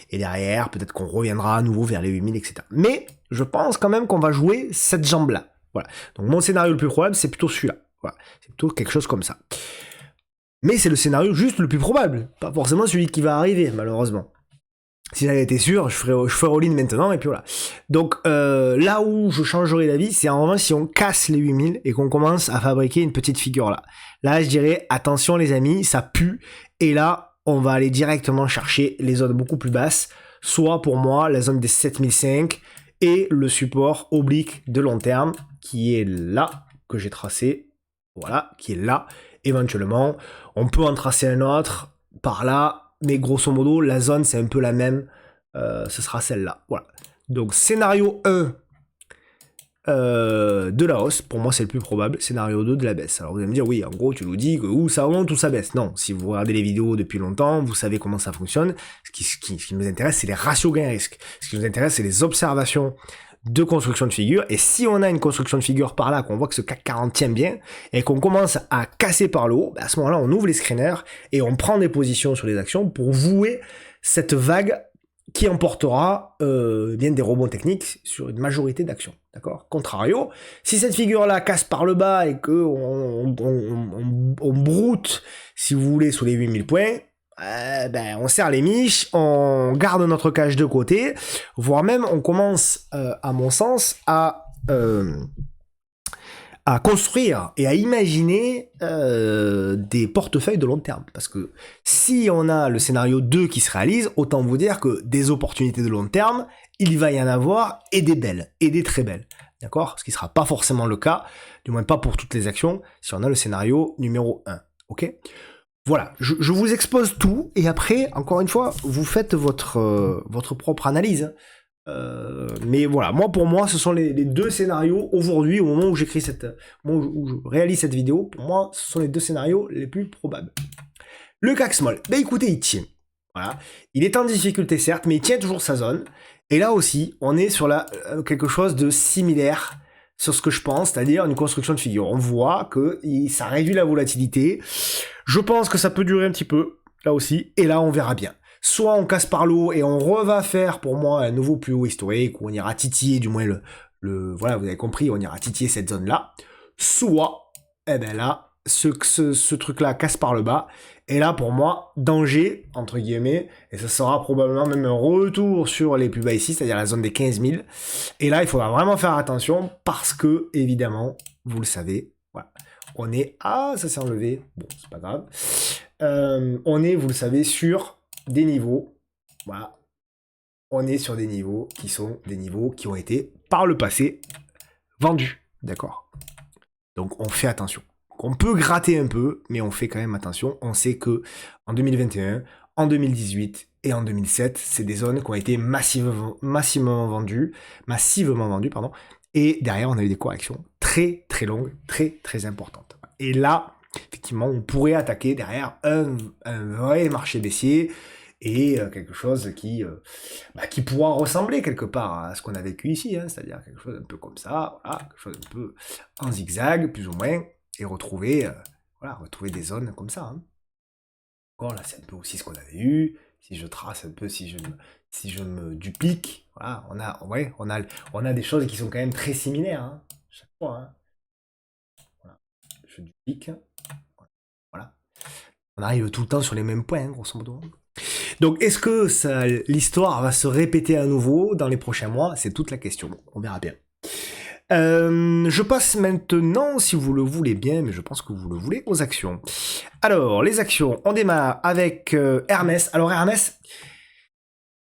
Et derrière, peut-être qu'on reviendra à nouveau vers les 8000, etc. Mais je pense quand même qu'on va jouer cette jambe-là. Voilà. Donc mon scénario le plus probable, c'est plutôt celui-là. Voilà. C'est plutôt quelque chose comme ça. Mais c'est le scénario juste le plus probable. Pas forcément celui qui va arriver, malheureusement. Si j'avais été sûr, je ferais all-in maintenant, et puis voilà. Donc là où je changerais d'avis, c'est en revanche si on casse les 8000 et qu'on commence à fabriquer une petite figure là. Là, je dirais, attention les amis, ça pue. Et là, on va aller directement chercher les zones beaucoup plus basses, soit pour moi la zone des 7005 et le support oblique de long terme qui est là, que j'ai tracé, voilà, qui est là. Éventuellement, on peut en tracer un autre par là, mais grosso modo, la zone c'est un peu la même, ce sera celle-là, voilà. Donc scénario 1, de la hausse, pour moi c'est le plus probable. Scénario 2 de la baisse. Alors vous allez me dire, oui, en gros tu nous dis que ça monte ou ça baisse. Non, si vous regardez les vidéos depuis longtemps, vous savez comment ça fonctionne. Ce qui nous intéresse, c'est les ratios gain-risque. Ce qui nous intéresse, c'est les observations de construction de figure. Et si on a une construction de figure par là, qu'on voit que ce CAC 40 tient bien, et qu'on commence à casser par le haut, à ce moment-là, on ouvre les screeners et on prend des positions sur les actions pour vouer cette vague qui emportera bien des rebonds techniques sur une majorité d'actions. D'accord. Contrario, si cette figure-là casse par le bas et que on broute, si vous voulez, sous les 8000 points, on serre les miches, on garde notre cash de côté, voire même on commence, à mon sens, à construire et à imaginer des portefeuilles de long terme. Parce que si on a le scénario 2 qui se réalise, autant vous dire que des opportunités de long terme, il va y en avoir, et des belles, et des très belles. D'accord? Ce qui ne sera pas forcément le cas, du moins pas pour toutes les actions, si on a le scénario numéro 1. Ok? Voilà, je vous expose tout, et après, encore une fois, vous faites votre propre analyse. Mais voilà, pour moi, ce sont les deux scénarios aujourd'hui, au moment où j'écris où je réalise cette vidéo, pour moi, ce sont les deux scénarios les plus probables. Le CAC Small, écoutez, il tient. Voilà. Il est en difficulté certes, mais il tient toujours sa zone. Et là aussi, on est sur quelque chose de similaire sur ce que je pense, c'est-à-dire une construction de figure. On voit que ça réduit la volatilité. Je pense que ça peut durer un petit peu, là aussi, et là on verra bien. Soit on casse par l'eau et on va faire pour moi un nouveau plus haut historique, où on ira titiller, du moins voilà, vous avez compris, on ira titiller cette zone-là. Soit, là, ce truc-là casse par le bas, et là pour moi, danger, entre guillemets, et ça sera probablement même un retour sur les plus bas ici, c'est-à-dire la zone des 15 000. Et là, il faudra vraiment faire attention, parce que, évidemment, vous le savez, voilà, on est... Ah, ça s'est enlevé, bon, c'est pas grave. On est, vous le savez, sur des niveaux, voilà, on est sur des niveaux qui sont des niveaux qui ont été, par le passé, vendus, d'accord? Donc on fait attention. On peut gratter un peu, mais on fait quand même attention. On sait que en 2021, en 2018 et en 2007, c'est des zones qui ont été massivement vendues, pardon. Et derrière, on a eu des corrections très très longues, très très importantes. Et là, effectivement, on pourrait attaquer derrière un vrai marché baissier. et quelque chose qui pourra ressembler quelque part à ce qu'on a vécu ici, hein, c'est-à-dire quelque chose un peu comme ça, voilà, quelque chose un peu en zigzag, plus ou moins, et retrouver des zones comme ça. Hein. Bon, là, c'est un peu aussi ce qu'on avait eu. Si je trace un peu, si je me duplique, voilà, on a des choses qui sont quand même très similaires, hein, chaque fois. Hein. Voilà. Je duplique, voilà. On arrive tout le temps sur les mêmes points, hein, grosso modo. Donc, est-ce que l'histoire va se répéter à nouveau dans les prochains mois? C'est toute la question. On verra bien. Je passe maintenant, si vous le voulez bien, mais je pense que vous le voulez, aux actions. Alors, les actions, on démarre avec Hermès. Alors, Hermès,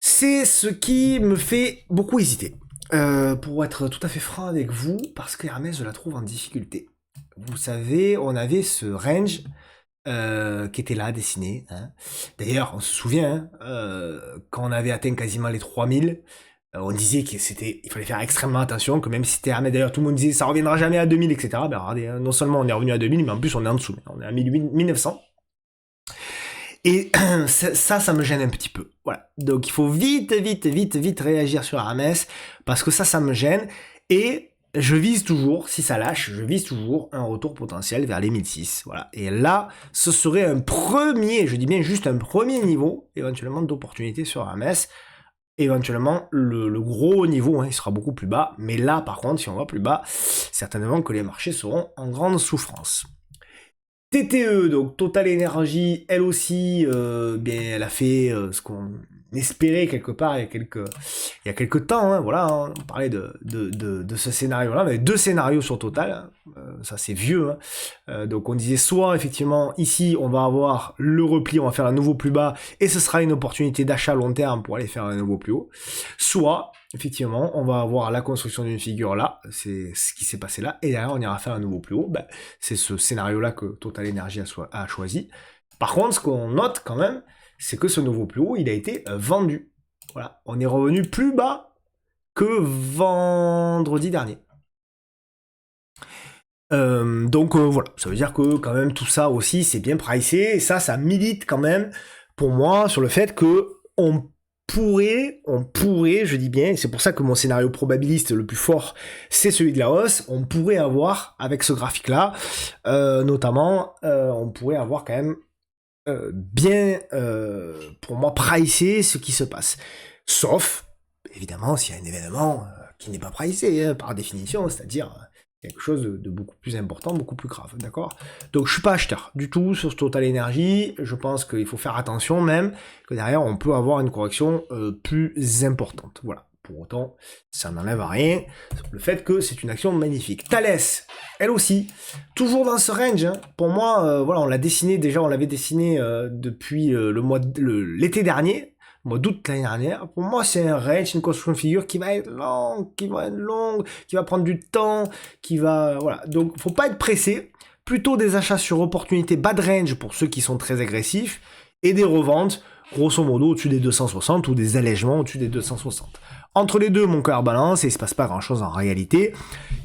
c'est ce qui me fait beaucoup hésiter. Pour être tout à fait franc avec vous, parce que Hermès, je la trouve en difficulté. Vous savez, on avait ce range qui était là, dessiné. Hein. D'ailleurs, on se souvient, quand on avait atteint quasiment les 3000, on disait qu'il fallait faire extrêmement attention, que même si c'était Hermès, d'ailleurs tout le monde disait ça reviendra jamais à 2000, etc. Ben regardez, hein, non seulement on est revenu à 2000, mais en plus on est en dessous, on est à 1900. Et ça me gêne un petit peu. Voilà. Donc il faut vite réagir sur Hermès, parce que ça me gêne. Et je vise toujours, si ça lâche, je vise toujours un retour potentiel vers les 1006. Voilà. Et là, ce serait un premier, je dis bien juste un premier niveau, éventuellement d'opportunité sur Hermès. Éventuellement, le gros niveau, hein, il sera beaucoup plus bas. Mais là, par contre, si on va plus bas, certainement que les marchés seront en grande souffrance. TTE, donc Total Energy, elle aussi, elle a fait ce qu'on espérait quelque part il y a quelques temps, hein, voilà, hein, on parlait de ce scénario-là, mais 2 scénarios sur Total, ça c'est vieux, hein. Donc on disait soit effectivement ici on va avoir le repli, on va faire un nouveau plus bas et ce sera une opportunité d'achat à long terme pour aller faire un nouveau plus haut, soit effectivement, on va avoir la construction d'une figure là, c'est ce qui s'est passé là, et derrière on ira faire un nouveau plus haut, c'est ce scénario-là que Total Energy a choisi. Par contre, ce qu'on note quand même, c'est que ce nouveau plus haut, il a été vendu. Voilà, on est revenu plus bas que vendredi dernier. Donc voilà, ça veut dire que quand même tout ça aussi, c'est bien pricé, et ça milite quand même pour moi sur le fait que on pourrait, je dis bien, et c'est pour ça que mon scénario probabiliste le plus fort, c'est celui de la hausse, on pourrait avoir, avec ce graphique-là, notamment, on pourrait avoir quand même bien, pour moi, pricé ce qui se passe. Sauf, évidemment, s'il y a un événement qui n'est pas pricé, hein, par définition, c'est-à-dire quelque chose de beaucoup plus important, beaucoup plus grave, d'accord? Donc je suis pas acheteur du tout sur Total Energy, je pense qu'il faut faire attention même, que derrière on peut avoir une correction plus importante, voilà. Pour autant, ça n'enlève à rien, le fait que c'est une action magnifique. Thales, elle aussi, toujours dans ce range, hein. Pour moi, voilà, on l'avait dessiné depuis l'été dernier, mois d'août l'année dernière. Pour moi, c'est un range, une construction de figure qui va être longue, qui va prendre du temps, voilà. Donc, faut pas être pressé. Plutôt des achats sur opportunité bas de range pour ceux qui sont très agressifs et des reventes, grosso modo, au-dessus des 260 ou des allègements au-dessus des 260. Entre les deux, mon cœur balance et il se passe pas grand-chose en réalité,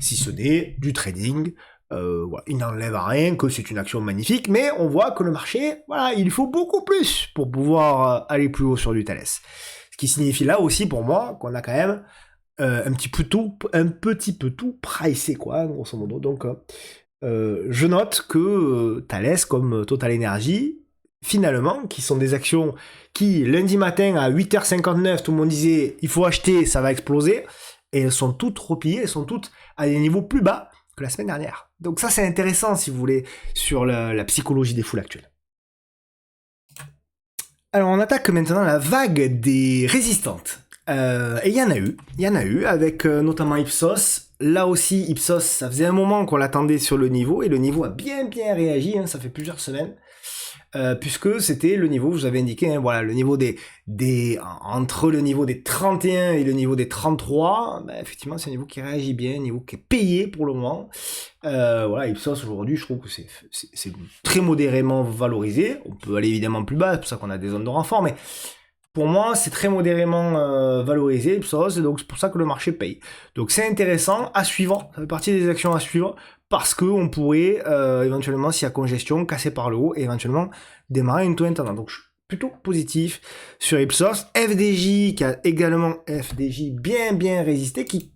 si ce n'est du trading. Voilà, il n'enlève à rien que c'est une action magnifique, mais on voit que le marché, voilà, il faut beaucoup plus pour pouvoir aller plus haut sur du Thales. Ce qui signifie là aussi pour moi qu'on a quand même un petit peu tout pricé, quoi, grosso modo. Donc, je note que Thales, comme Total Energy, finalement, qui sont des actions qui, lundi matin à 8h59, tout le monde disait il faut acheter, ça va exploser, et elles sont toutes repliées, elles sont toutes à des niveaux plus bas que la semaine dernière. Donc ça, c'est intéressant, si vous voulez, sur la psychologie des foules actuelles. Alors, on attaque maintenant la vague des résistantes. Et il y en a eu, avec notamment Ipsos. Là aussi, Ipsos, ça faisait un moment qu'on l'attendait sur le niveau, et le niveau a bien réagi, hein, ça fait plusieurs semaines. Puisque c'était le niveau, je vous avais indiqué, hein, voilà, le niveau entre le niveau des 31 et le niveau des 33, effectivement, c'est un niveau qui réagit bien, un niveau qui est payé pour le moment. Voilà, Ipsos aujourd'hui, je trouve que c'est très modérément valorisé. On peut aller évidemment plus bas, c'est pour ça qu'on a des zones de renfort, mais pour moi, c'est très modérément valorisé, Ipsos, et donc c'est pour ça que le marché paye. Donc c'est intéressant, à suivre, ça fait partie des actions à suivre, parce qu'on pourrait éventuellement, s'il y a congestion, casser par le haut et éventuellement démarrer une taux intendant. Donc je suis plutôt positif sur Ipsos. FDJ qui a également bien résisté, qui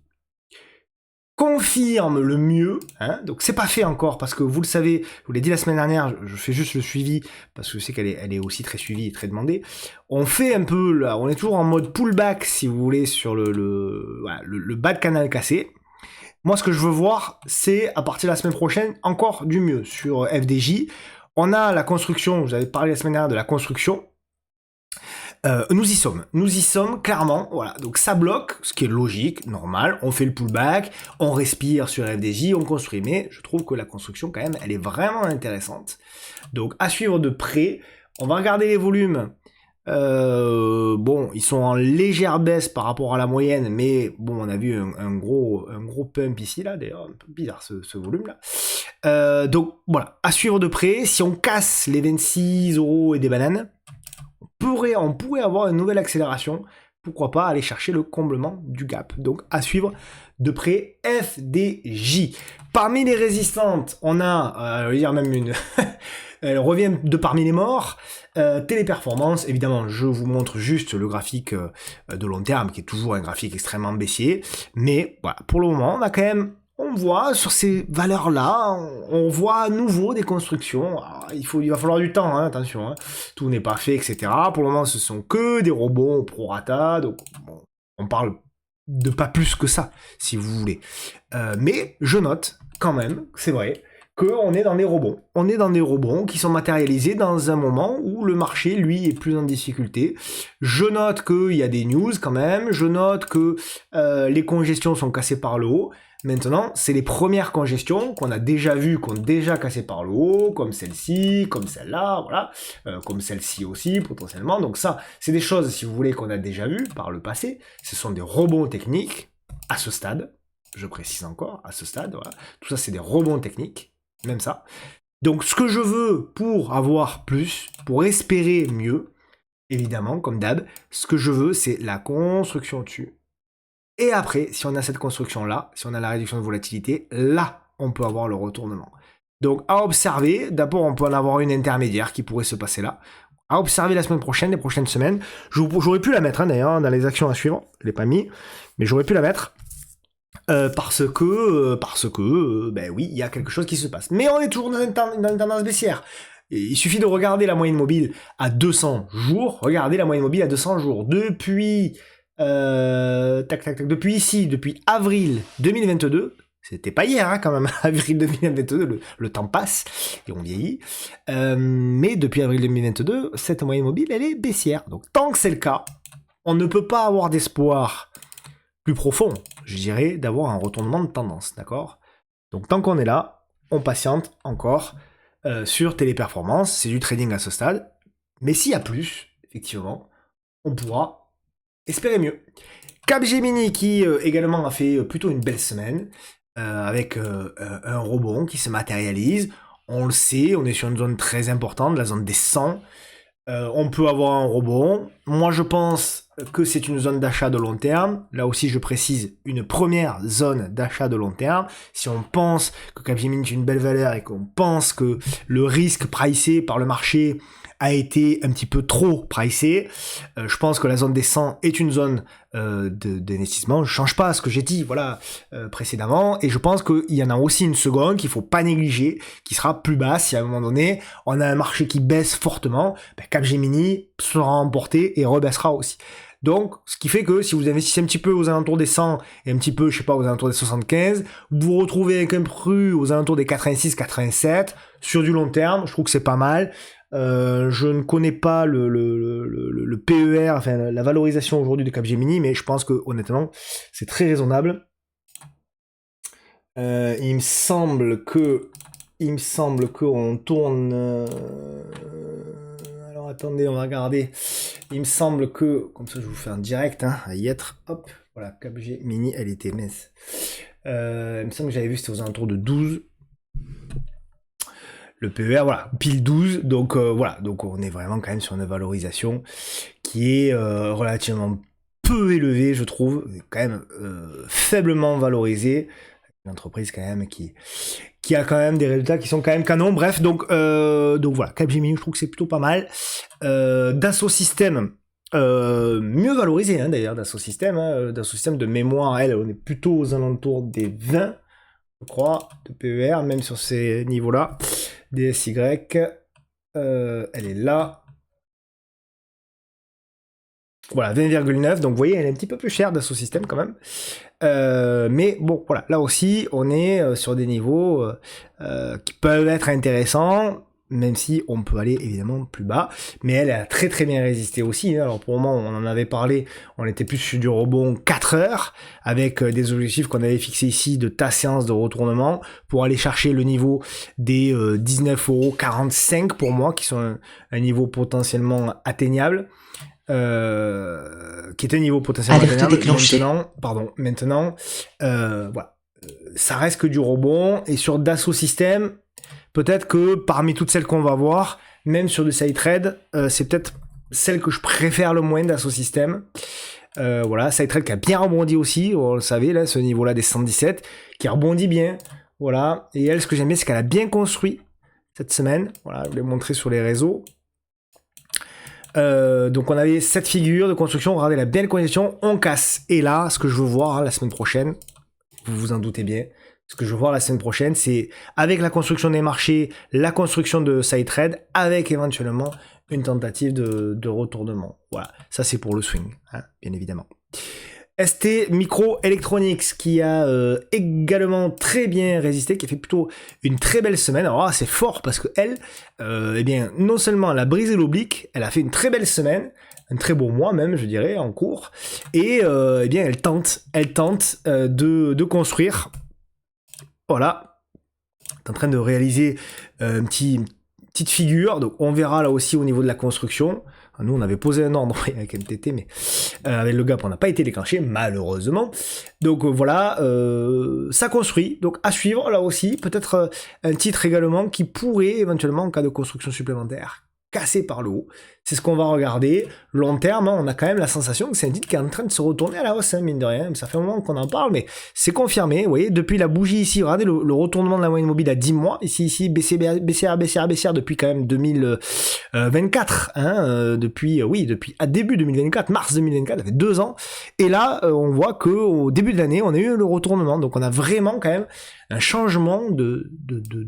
confirme le mieux, hein. Donc c'est pas fait encore parce que vous le savez, je vous l'ai dit la semaine dernière, je fais juste le suivi parce que je sais qu'elle est aussi très suivie et très demandée. On fait un peu là, on est toujours en mode pullback si vous voulez sur le bas de canal cassé. Moi ce que je veux voir c'est à partir de la semaine prochaine encore du mieux sur FDJ. On a la construction, vous avez parlé la semaine dernière de la construction. Nous y sommes clairement, voilà, donc ça bloque, ce qui est logique, normal, on fait le pullback, on respire sur FDJ, on construit, mais je trouve que la construction quand même, elle est vraiment intéressante, donc à suivre de près. On va regarder les volumes, bon, ils sont en légère baisse par rapport à la moyenne, mais bon, on a vu un gros pump ici, là, d'ailleurs, un peu bizarre ce volume-là, donc voilà, à suivre de près. Si on casse les 26 € et des bananes, on pourrait avoir une nouvelle accélération, pourquoi pas aller chercher le comblement du gap. Donc à suivre de près FDJ. Parmi les résistantes, on a, je veux dire même une, elle revient de parmi les morts, Téléperformance, évidemment je vous montre juste le graphique de long terme, qui est toujours un graphique extrêmement baissier, mais voilà, pour le moment on a quand même, on voit sur ces valeurs-là, on voit à nouveau des constructions. Alors, il va falloir du temps, hein, attention, hein. Tout n'est pas fait, etc. Pour le moment, ce sont que des rebonds au prorata, donc bon, on parle de pas plus que ça, si vous voulez. Mais je note quand même, c'est vrai, qu'on est dans des rebonds. On est dans des rebonds qui sont matérialisés dans un moment où le marché, lui, est plus en difficulté. Je note qu'il y a des news quand même, je note que les congestions sont cassées par le haut. Maintenant, c'est les premières congestions qu'on a déjà vues, qu'on a déjà cassées par le haut, comme celle-ci, comme celle-là, voilà, comme celle-ci aussi, potentiellement. Donc ça, c'est des choses, si vous voulez, qu'on a déjà vues par le passé. Ce sont des rebonds techniques, à ce stade, je précise encore, à ce stade, voilà. Tout ça, c'est des rebonds techniques, même ça. Donc, ce que je veux pour avoir plus, pour espérer mieux, évidemment, comme d'hab, ce que je veux, c'est la construction dessus. Et après, si on a cette construction-là, si on a la réduction de volatilité, là, on peut avoir le retournement. Donc, à observer, d'abord, on peut en avoir une intermédiaire qui pourrait se passer là. À observer la semaine prochaine, les prochaines semaines. J'aurais pu la mettre, hein, d'ailleurs, dans les actions à suivre. Je ne l'ai pas mis, mais j'aurais pu la mettre. Parce que, ben oui, il y a quelque chose qui se passe. Mais on est toujours dans une tendance baissière. Et il suffit de regarder la moyenne mobile à 200 jours. Regardez la moyenne mobile à 200 jours. Depuis depuis avril 2022, c'était pas hier, hein, quand même, avril 2022, le temps passe et on vieillit, mais depuis avril 2022, cette moyenne mobile, elle est baissière. Donc tant que c'est le cas, on ne peut pas avoir d'espoir plus profond, je dirais, d'avoir un retournement de tendance, d'accord? Donc tant qu'on est là, on patiente encore sur Téléperformance, c'est du trading à ce stade, mais s'il y a plus, effectivement, on pourra espérez mieux. Capgemini qui également a fait plutôt une belle semaine avec un rebond qui se matérialise. On le sait, on est sur une zone très importante, la zone des 100. On peut avoir un rebond. Moi, je pense que c'est une zone d'achat de long terme. Là aussi, je précise, une première zone d'achat de long terme. Si on pense que Capgemini est une belle valeur et qu'on pense que le risque pricé par le marché a été un petit peu trop pricé. Je pense que la zone des 100 est une zone d'investissement. Je change pas ce que j'ai dit voilà précédemment. Et je pense qu'il y en a aussi une seconde qu'il faut pas négliger, qui sera plus basse si à un moment donné, on a un marché qui baisse fortement. Ben, Capgemini sera emporté et rebaissera aussi. Donc, ce qui fait que si vous investissez un petit peu aux alentours des 100 et un petit peu, je sais pas, aux alentours des 75, vous vous retrouvez avec un prix aux alentours des 86, 87 sur du long terme. Je trouve que c'est pas mal. Je ne connais pas le PER, enfin la valorisation aujourd'hui de Capgemini, mais je pense que honnêtement, c'est très raisonnable. Il me semble que on tourne. Alors attendez, on va regarder. Il me semble que, comme ça je vous fais un direct, hein, à y être. Hop, voilà, Capgemini, elle était mince. Il me semble que j'avais vu c'était aux alentours de 12. Le PER, voilà, pile 12, donc voilà, donc on est vraiment quand même sur une valorisation qui est relativement peu élevée, je trouve, quand même faiblement valorisée. Une entreprise quand même qui qui a quand même des résultats qui sont quand même canons. Bref, donc voilà, Capgemini, je trouve que c'est plutôt pas mal. Dassault Systèmes, mieux valorisé hein, d'ailleurs, Dassault Systèmes. Dassault Systèmes de mémoire, elle, on est plutôt aux alentours des 20, je crois, de PER, même sur ces niveaux-là. DSY, elle est là. Voilà, 20,9, donc vous voyez, elle est un petit peu plus chère Dassault Systèmes quand même. Mais bon, voilà, là aussi, on est sur des niveaux qui peuvent être intéressants, même si on peut aller évidemment plus bas. Mais elle a très très bien résisté aussi. Hein. Alors pour le moment, on en avait parlé, on était plus sur du rebond 4 heures, avec des objectifs qu'on avait fixés ici de ta séance de retournement, pour aller chercher le niveau des 19,45€ pour moi, qui sont un niveau potentiellement atteignable. Qui était un niveau potentiellement atteignable. Maintenant, voilà. Ça reste que du rebond, et sur Dassault Systèmes, peut-être que parmi toutes celles qu'on va voir, même sur du side trade, c'est peut-être celle que je préfère le moins Dassault Systèmes. Voilà, side trade qui a bien rebondi aussi, vous le savez, là, ce niveau-là des 117, qui rebondit bien. Voilà, et elle, ce que j'aime bien, c'est qu'elle a bien construit cette semaine. Voilà, je vous l'ai montré sur les réseaux. Donc on avait cette figure de construction, regardez la belle condition, on casse. Et là, ce que je veux voir hein, la semaine prochaine, vous vous en doutez bien, ce que je veux voir la semaine prochaine, c'est avec la construction des marchés, la construction de side trade, avec éventuellement une tentative de retournement. Voilà, ça c'est pour le swing, hein, bien évidemment. ST Microelectronics qui a également très bien résisté, qui a fait plutôt une très belle semaine. Alors là, c'est fort parce que elle, eh bien, non seulement elle a brisé l'oblique, elle a fait une très belle semaine, un très beau mois même, je dirais, en cours, et eh bien, elle tente de construire. Voilà, elle est en train de réaliser une petite figure, donc on verra là aussi au niveau de la construction. Nous, on avait posé un ordre avec MTT, mais avec le gap, on n'a pas été déclenché, malheureusement. Donc voilà, ça construit. Donc à suivre, là aussi, peut-être un titre également qui pourrait, éventuellement, en cas de construction supplémentaire, casser par le haut. C'est ce qu'on va regarder. Long terme, hein, on a quand même la sensation que c'est un titre qui est en train de se retourner à la hausse, hein, mine de rien. Ça fait un moment qu'on en parle, mais c'est confirmé. Vous voyez, depuis la bougie ici, regardez le retournement de la moyenne mobile à 10 mois. Ici, BCR depuis quand même 2024. Hein, depuis début 2024, mars 2024, ça fait 2 ans. Et là, on voit qu'au début de l'année, on a eu le retournement. Donc on a vraiment quand même un changement de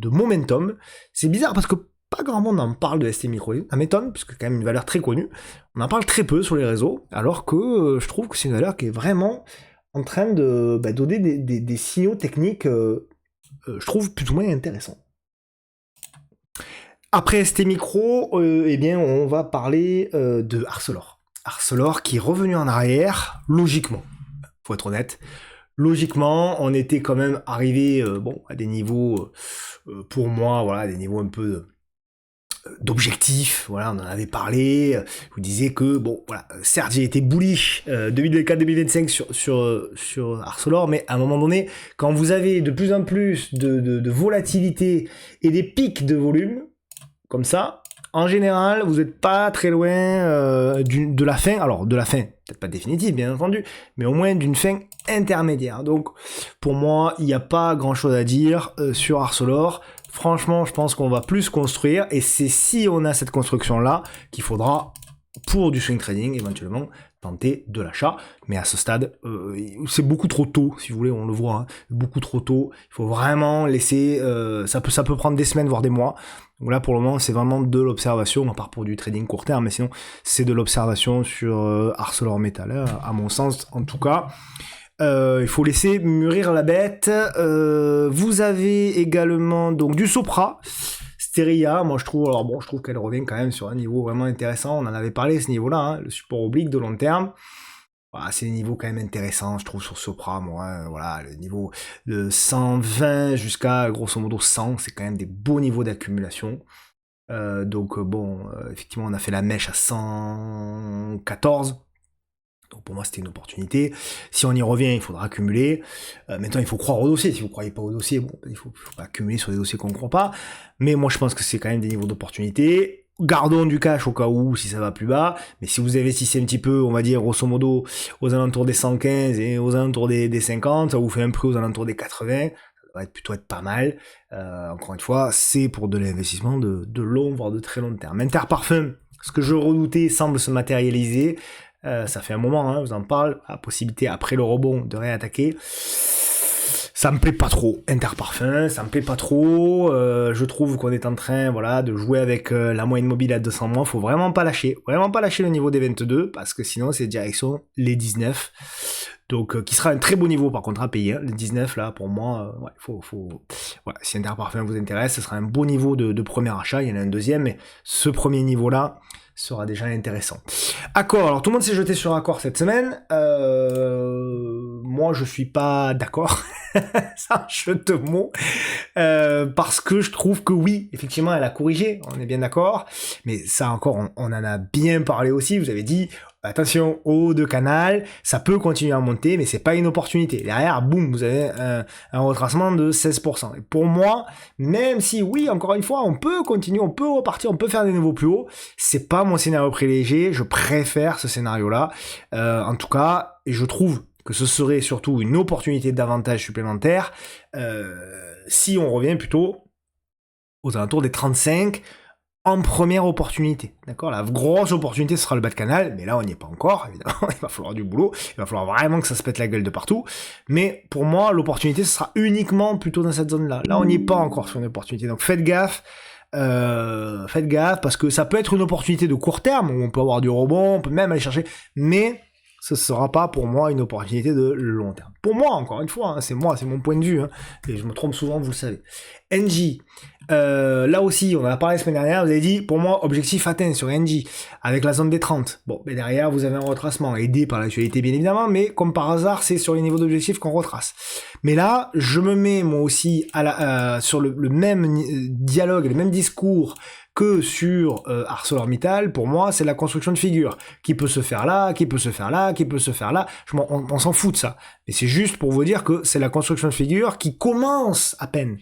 momentum. C'est bizarre parce que pas grand monde en parle de ST Micro. Ça m'étonne, parce que c'est quand même une valeur très connue. On en parle très peu sur les réseaux, alors que je trouve que c'est une valeur qui est vraiment en train de donner des signaux techniques, je trouve, plus ou moins intéressants. Après ST Micro, eh bien, on va parler de Arcelor. Arcelor qui est revenu en arrière, logiquement, faut être honnête. Logiquement, on était quand même arrivé à des niveaux, pour moi, voilà, des niveaux un peu d'objectifs, voilà, on en avait parlé, je vous disais que, bon, voilà, certes, j'ai été bullish 2024-2025 sur Arcelor, mais à un moment donné, quand vous avez de plus en plus de volatilité et des pics de volume, comme ça, en général, vous n'êtes pas très loin de la fin, alors de la fin, peut-être pas définitive, bien entendu, mais au moins d'une fin intermédiaire. Donc, pour moi, il n'y a pas grand-chose à dire sur Arcelor. Franchement, je pense qu'on va plus construire, et c'est si on a cette construction-là qu'il faudra, pour du swing trading, éventuellement, tenter de l'achat. Mais à ce stade, c'est beaucoup trop tôt, si vous voulez, on le voit, hein, beaucoup trop tôt. Il faut vraiment laisser, ça peut prendre des semaines, voire des mois. Donc là, pour le moment, c'est vraiment de l'observation, à part pour du trading court terme, mais sinon, c'est de l'observation sur ArcelorMittal, hein, à mon sens, en tout cas. Il faut laisser mûrir la bête. Vous avez également donc du Sopra, Steria. Moi je trouve qu'elle revient quand même sur un niveau vraiment intéressant. On en avait parlé ce niveau-là, hein, le support oblique de long terme. Voilà, c'est des niveaux quand même intéressants, je trouve, sur Sopra. Moi, hein, voilà, le niveau de 120 jusqu'à grosso modo 100, c'est quand même des beaux niveaux d'accumulation. Donc effectivement, on a fait la mèche à 114. Donc pour moi, c'était une opportunité. Si on y revient, il faudra accumuler. Maintenant, il faut croire au dossier. Si vous ne croyez pas au dossier, bon, il faut pas accumuler sur des dossiers qu'on ne croit pas. Mais moi, je pense que c'est quand même des niveaux d'opportunité. Gardons du cash au cas où, si ça va plus bas. Mais si vous investissez un petit peu, on va dire, grosso modo, aux alentours des 115 et aux alentours des 50, ça vous fait un prix aux alentours des 80. va plutôt être pas mal. Encore une fois, c'est pour de l'investissement de long, voire de très long terme. Interparfum, ce que je redoutais semble se matérialiser. Ça fait un moment, hein, je vous en parle, la possibilité après le rebond de réattaquer. Ça me plaît pas trop, Interparfum, ça me plaît pas trop. Je trouve qu'on est en train, voilà, de jouer avec la moyenne mobile à 200 mois. Faut vraiment pas lâcher le niveau des 22, parce que sinon c'est direction les 19. Donc, qui sera un très beau niveau par contre à payer. Hein. Les 19 là, pour moi, ouais, voilà, si Interparfum vous intéresse, ce sera un beau niveau de premier achat. Il y en a un deuxième, mais ce premier niveau là sera déjà intéressant. Accor, alors tout le monde s'est jeté sur Accor cette semaine. Moi, je suis pas d'accord. C'est un jeu de mots. Parce que je trouve que oui, effectivement, elle a corrigé, on est bien d'accord. Mais ça encore, on en a bien parlé aussi. Vous avez dit, attention, haut de canal, ça peut continuer à monter, mais c'est pas une opportunité. Derrière, boum, vous avez un retracement de 16%. Et pour moi, même si, oui, encore une fois, on peut continuer, on peut repartir, on peut faire des niveaux plus hauts, c'est pas mon scénario privilégié, je préfère ce scénario-là. En tout cas, et je trouve que ce serait surtout une opportunité d'avantage supplémentaire si on revient plutôt aux alentours des 35 en première opportunité, d'accord? La grosse opportunité, ce sera le bas de canal, mais là, on n'y est pas encore, évidemment, il va falloir du boulot, il va falloir vraiment que ça se pète la gueule de partout, mais pour moi, l'opportunité, ce sera uniquement plutôt dans cette zone-là. Là, on n'y est pas encore sur une opportunité, donc faites gaffe, parce que ça peut être une opportunité de court terme, où on peut avoir du rebond, on peut même aller chercher, mais ce sera pas pour moi une opportunité de long terme. Pour moi, encore une fois, hein, c'est mon point de vue, hein, et je me trompe souvent, vous le savez. NJ, là aussi, on en a parlé la semaine dernière, vous avez dit, pour moi, objectif atteint sur NJ, avec la zone des 30. Bon, mais derrière, vous avez un retracement, aidé par l'actualité bien évidemment, mais comme par hasard, c'est sur les niveaux d'objectif qu'on retrace. Mais là, je me mets moi aussi sur le même dialogue, le même discours que sur ArcelorMittal. Pour moi, c'est la construction de figures, qui peut se faire là, qui peut se faire là, qui peut se faire là. On s'en fout de ça. Mais c'est juste pour vous dire que c'est la construction de figures qui commence à peine.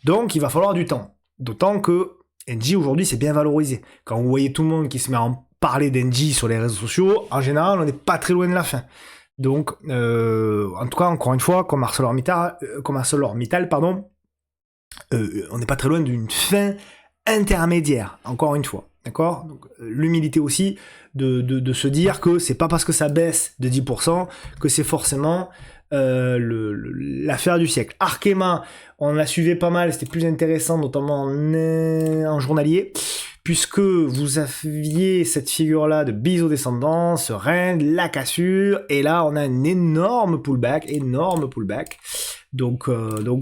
Donc, il va falloir du temps. D'autant que NJ, aujourd'hui, c'est bien valorisé. Quand vous voyez tout le monde qui se met à en parler d'NJ sur les réseaux sociaux, en général, on n'est pas très loin de la fin. Donc, en tout cas, encore une fois, comme ArcelorMittal, on n'est pas très loin d'une fin intermédiaire, encore une fois, d'accord? Donc, l'humilité aussi de se dire que c'est pas parce que ça baisse de 10% que c'est forcément l'affaire du siècle. Arkema, on la suivait pas mal, c'était plus intéressant, notamment en journalier, puisque vous aviez cette figure-là de biseau-descendant, serein, la cassure, et là on a un énorme pullback. Donc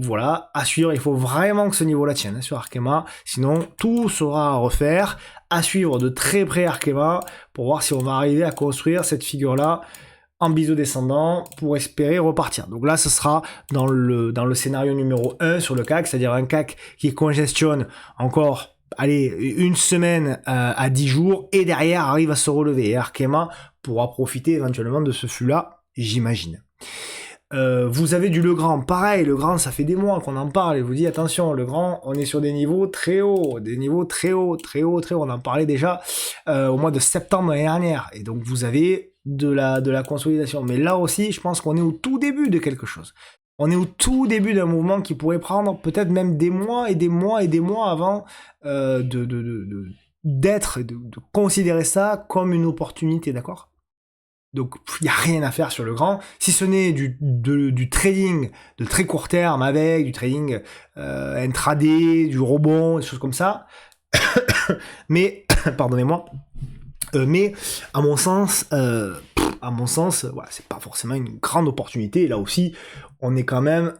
voilà, à suivre, il faut vraiment que ce niveau-là tienne hein, sur Arkema, sinon tout sera à refaire, à suivre de très près Arkema, pour voir si on va arriver à construire cette figure-là en biseau descendant pour espérer repartir. Donc là, ce sera dans le scénario numéro 1 sur le CAC, c'est-à-dire un CAC qui congestionne encore, allez, une semaine à 10 jours, et derrière arrive à se relever. Et Arkema pourra profiter éventuellement de ce flux-là, j'imagine. Vous avez du Legrand, pareil, Legrand, ça fait des mois qu'on en parle, et je vous dis, attention, Legrand, on est sur des niveaux très hauts, on en parlait déjà au mois de septembre l'année dernière, et donc vous avez de la consolidation, mais là aussi, je pense qu'on est au tout début de quelque chose. On est au tout début d'un mouvement qui pourrait prendre peut-être même des mois et des mois et des mois avant de considérer ça comme une opportunité, d'accord ? Donc, il n'y a rien à faire sur le grand, si ce n'est du trading de très court terme avec du trading intraday, du rebond, des choses comme ça. Mais, pardonnez-moi, mais à mon sens, voilà, c'est pas forcément une grande opportunité. Et là aussi, on est quand même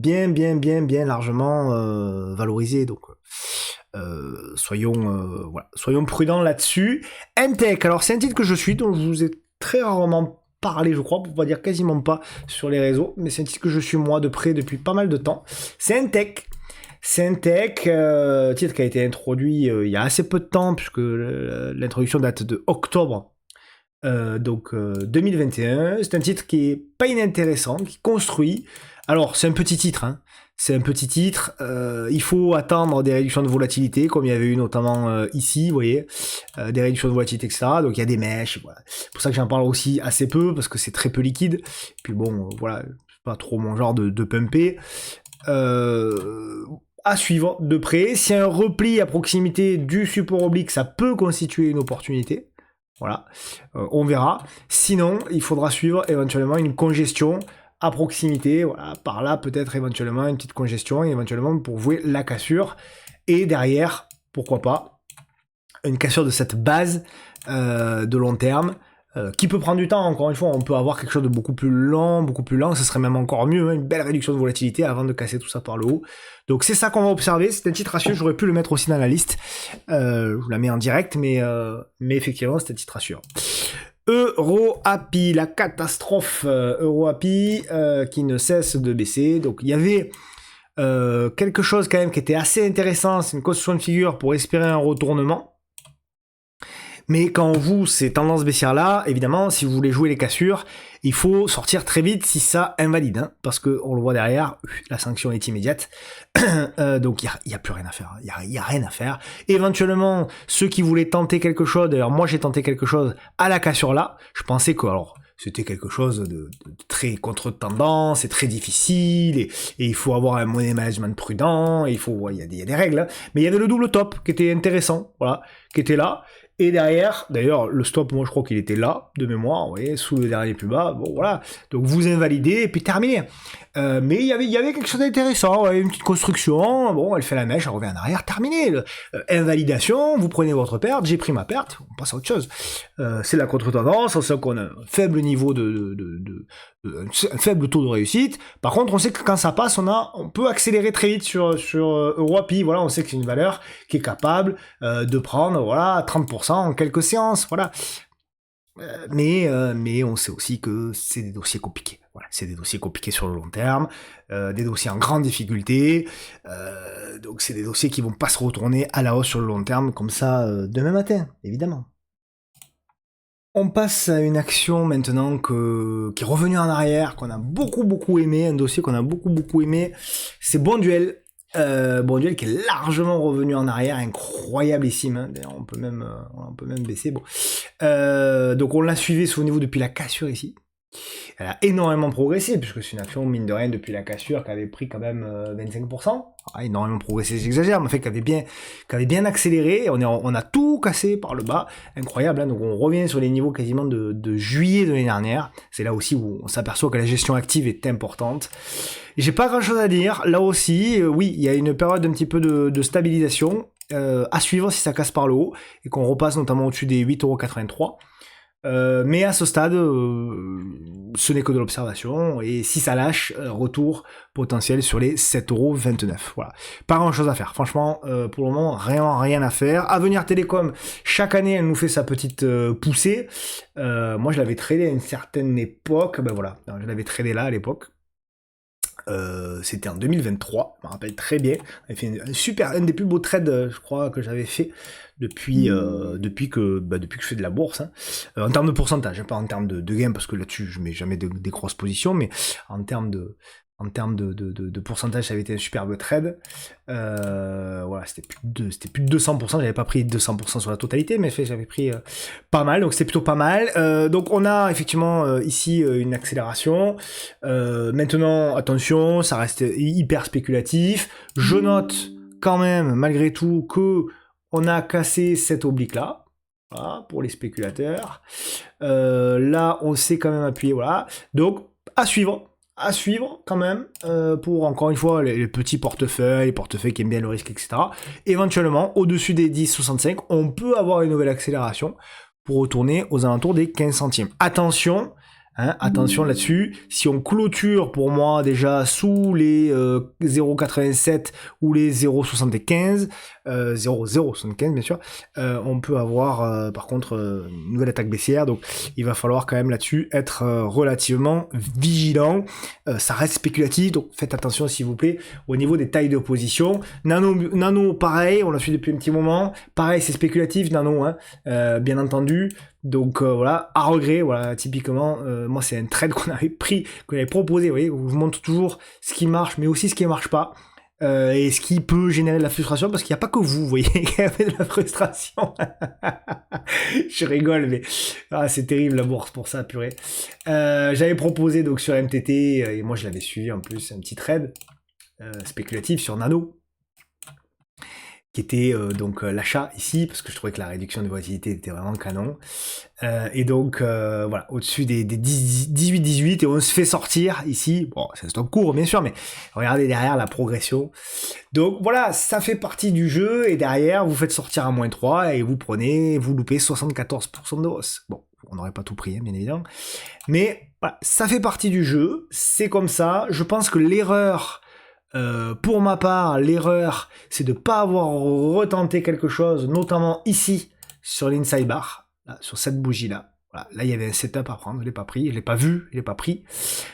bien largement valorisé. Donc, soyons prudents là-dessus. Entech, alors c'est un titre que je suis, dont je vous ai très rarement parlé, je crois, pour pas dire quasiment pas sur les réseaux, mais c'est un titre que je suis moi de près depuis pas mal de temps. C'est Entech, titre qui a été introduit il y a assez peu de temps, puisque l'introduction date de octobre 2021. C'est un titre qui est pas inintéressant, qui construit. Alors, c'est un petit titre, hein. Il faut attendre des réductions de volatilité, comme il y avait eu notamment ici, vous voyez, des réductions de volatilité, etc. Donc il y a des mèches, voilà. C'est pour ça que j'en parle aussi assez peu, parce que c'est très peu liquide. Puis bon, voilà, pas trop mon genre de pumper. À suivre de près. Si un repli à proximité du support oblique, ça peut constituer une opportunité. Voilà, on verra. Sinon, il faudra suivre éventuellement une congestion à proximité. Voilà, par là, peut-être éventuellement une petite congestion, éventuellement pour vouer la cassure. Et derrière, pourquoi pas, une cassure de cette base de long terme. Qui peut prendre du temps, encore une fois, on peut avoir quelque chose de beaucoup plus lent, ce serait même encore mieux, hein, une belle réduction de volatilité avant de casser tout ça par le haut. Donc c'est ça qu'on va observer, c'est un titre ratio, j'aurais pu le mettre aussi dans la liste, je vous la mets en direct, mais effectivement c'est un titre ratio. EuroAPI, la catastrophe EuroAPI qui ne cesse de baisser, donc il y avait quelque chose quand même qui était assez intéressant, c'est une construction de figure pour espérer un retournement. Mais quand vous, ces tendances baissières-là, évidemment, si vous voulez jouer les cassures, il faut sortir très vite si ça invalide, hein, parce qu'on le voit derrière, la sanction est immédiate, donc il n'y a plus rien à faire, il y a rien à faire. Éventuellement, ceux qui voulaient tenter quelque chose, d'ailleurs moi j'ai tenté quelque chose à la cassure-là, je pensais que, alors, c'était quelque chose de très contre-tendance, c'est très difficile, et il faut avoir un money management prudent, il y a des règles, hein, mais il y avait le double top qui était intéressant, voilà, qui était là. Et derrière, d'ailleurs, le stop, moi je crois qu'il était là, de mémoire, vous voyez, sous le dernier plus bas, bon voilà, donc vous invalidez et puis terminé. Mais il y avait quelque chose d'intéressant, ouais, une petite construction, bon, elle fait la mèche, elle revient en arrière, terminé. Invalidation, vous prenez votre perte, j'ai pris ma perte, on passe à autre chose. C'est la contre-tendance, on sait qu'on a un faible niveau un faible taux de réussite. Par contre, on sait que quand ça passe, on peut accélérer très vite sur EuroAPI, voilà, on sait que c'est une valeur qui est capable de prendre, voilà, 30% en quelques séances, voilà. Mais on sait aussi que c'est des dossiers compliqués. Voilà, c'est des dossiers compliqués sur le long terme, des dossiers en grande difficulté, donc c'est des dossiers qui vont pas se retourner à la hausse sur le long terme comme ça demain matin, évidemment. On passe à une action maintenant qui est revenue en arrière, qu'on a beaucoup aimé, un dossier qu'on a beaucoup aimé, c'est Bonduelle. Bonduelle qui est largement revenu en arrière, incroyablissime, hein. D'ailleurs on peut même baisser. Bon. Donc on l'a suivi, souvenez-vous, depuis la cassure ici. Elle a énormément progressé, puisque c'est une action, mine de rien, depuis la cassure, qui avait pris quand même 25%. Ah, énormément progressé, j'exagère, mais en fait, qui avait bien accéléré. On a tout cassé par le bas. Incroyable, hein. Donc on revient sur les niveaux quasiment de juillet de l'année dernière. C'est là aussi où on s'aperçoit que la gestion active est importante. J'ai pas grand chose à dire. Là aussi, oui, il y a une période un petit peu de stabilisation à suivre si ça casse par le haut, et qu'on repasse notamment au-dessus des 8,83 €. Mais à ce stade, ce n'est que de l'observation, et si ça lâche, retour potentiel sur les 7,29 €. Voilà. Pas grand chose à faire. Franchement, pour le moment, rien à faire. Avenir Télécom, chaque année, elle nous fait sa petite poussée. Moi, je l'avais tradé à une certaine époque. Ben voilà, je l'avais tradé là à l'époque. C'était en 2023, je me rappelle très bien. J'avais fait un des plus beaux trades, je crois, que j'avais fait depuis que je fais de la bourse, hein. En termes de pourcentage, pas en termes de gain, parce que là-dessus je mets jamais des grosses positions, mais en termes de pourcentage, ça avait été un superbe trade. Voilà, c'était plus de 200%, j'avais pas pris 200% sur la totalité, mais j'avais pris pas mal, donc c'était plutôt pas mal. Donc on a effectivement ici une accélération. Maintenant, attention, ça reste hyper spéculatif. Je note quand même, malgré tout, que on a cassé cette oblique-là. Voilà, pour les spéculateurs. Là, on s'est quand même appuyé, voilà. Donc, à suivre quand même, pour encore une fois les petits portefeuilles, les portefeuilles qui aiment bien le risque, etc. Éventuellement, au-dessus des 10,65, on peut avoir une nouvelle accélération pour retourner aux alentours des 15 centimes. Attention, hein, attention là-dessus, si on clôture pour moi déjà sous les 0,87 ou les 0,75, 0,075 bien sûr, on peut avoir par contre une nouvelle attaque baissière, donc il va falloir quand même là-dessus être relativement vigilant. Ça reste spéculatif, donc faites attention s'il vous plaît au niveau des tailles de position. Nano pareil, on l'a fait depuis un petit moment, pareil c'est spéculatif, Nano, hein, bien entendu. Donc voilà, à regret, voilà, typiquement, moi c'est un trade qu'on avait proposé, vous voyez, je vous montre toujours ce qui marche, mais aussi ce qui ne marche pas. et ce qui peut générer de la frustration, parce qu'il n'y a pas que vous voyez, qui avez de la frustration. Je rigole, mais c'est terrible la bourse pour ça, purée. J'avais proposé donc sur MTT, et moi je l'avais suivi en plus, un petit trade spéculatif sur Nano, qui était donc l'achat ici, parce que je trouvais que la réduction de volatilité était vraiment canon. Et donc, voilà, au-dessus des 18-18, et on se fait sortir ici. Bon, c'est un stop court, bien sûr, mais regardez derrière la progression. Donc, voilà, ça fait partie du jeu, et derrière, vous faites sortir à -3, et vous loupez 74% de hausse. Bon, on n'aurait pas tout pris, hein, bien évidemment. Mais, voilà, ça fait partie du jeu, c'est comme ça. Je pense que l'erreur... pour ma part, l'erreur, c'est de ne pas avoir retenté quelque chose, notamment ici, sur l'inside bar, là, sur cette bougie-là. Voilà, là, il y avait un setup à prendre, je l'ai pas pris, je l'ai pas vu, je l'ai pas pris.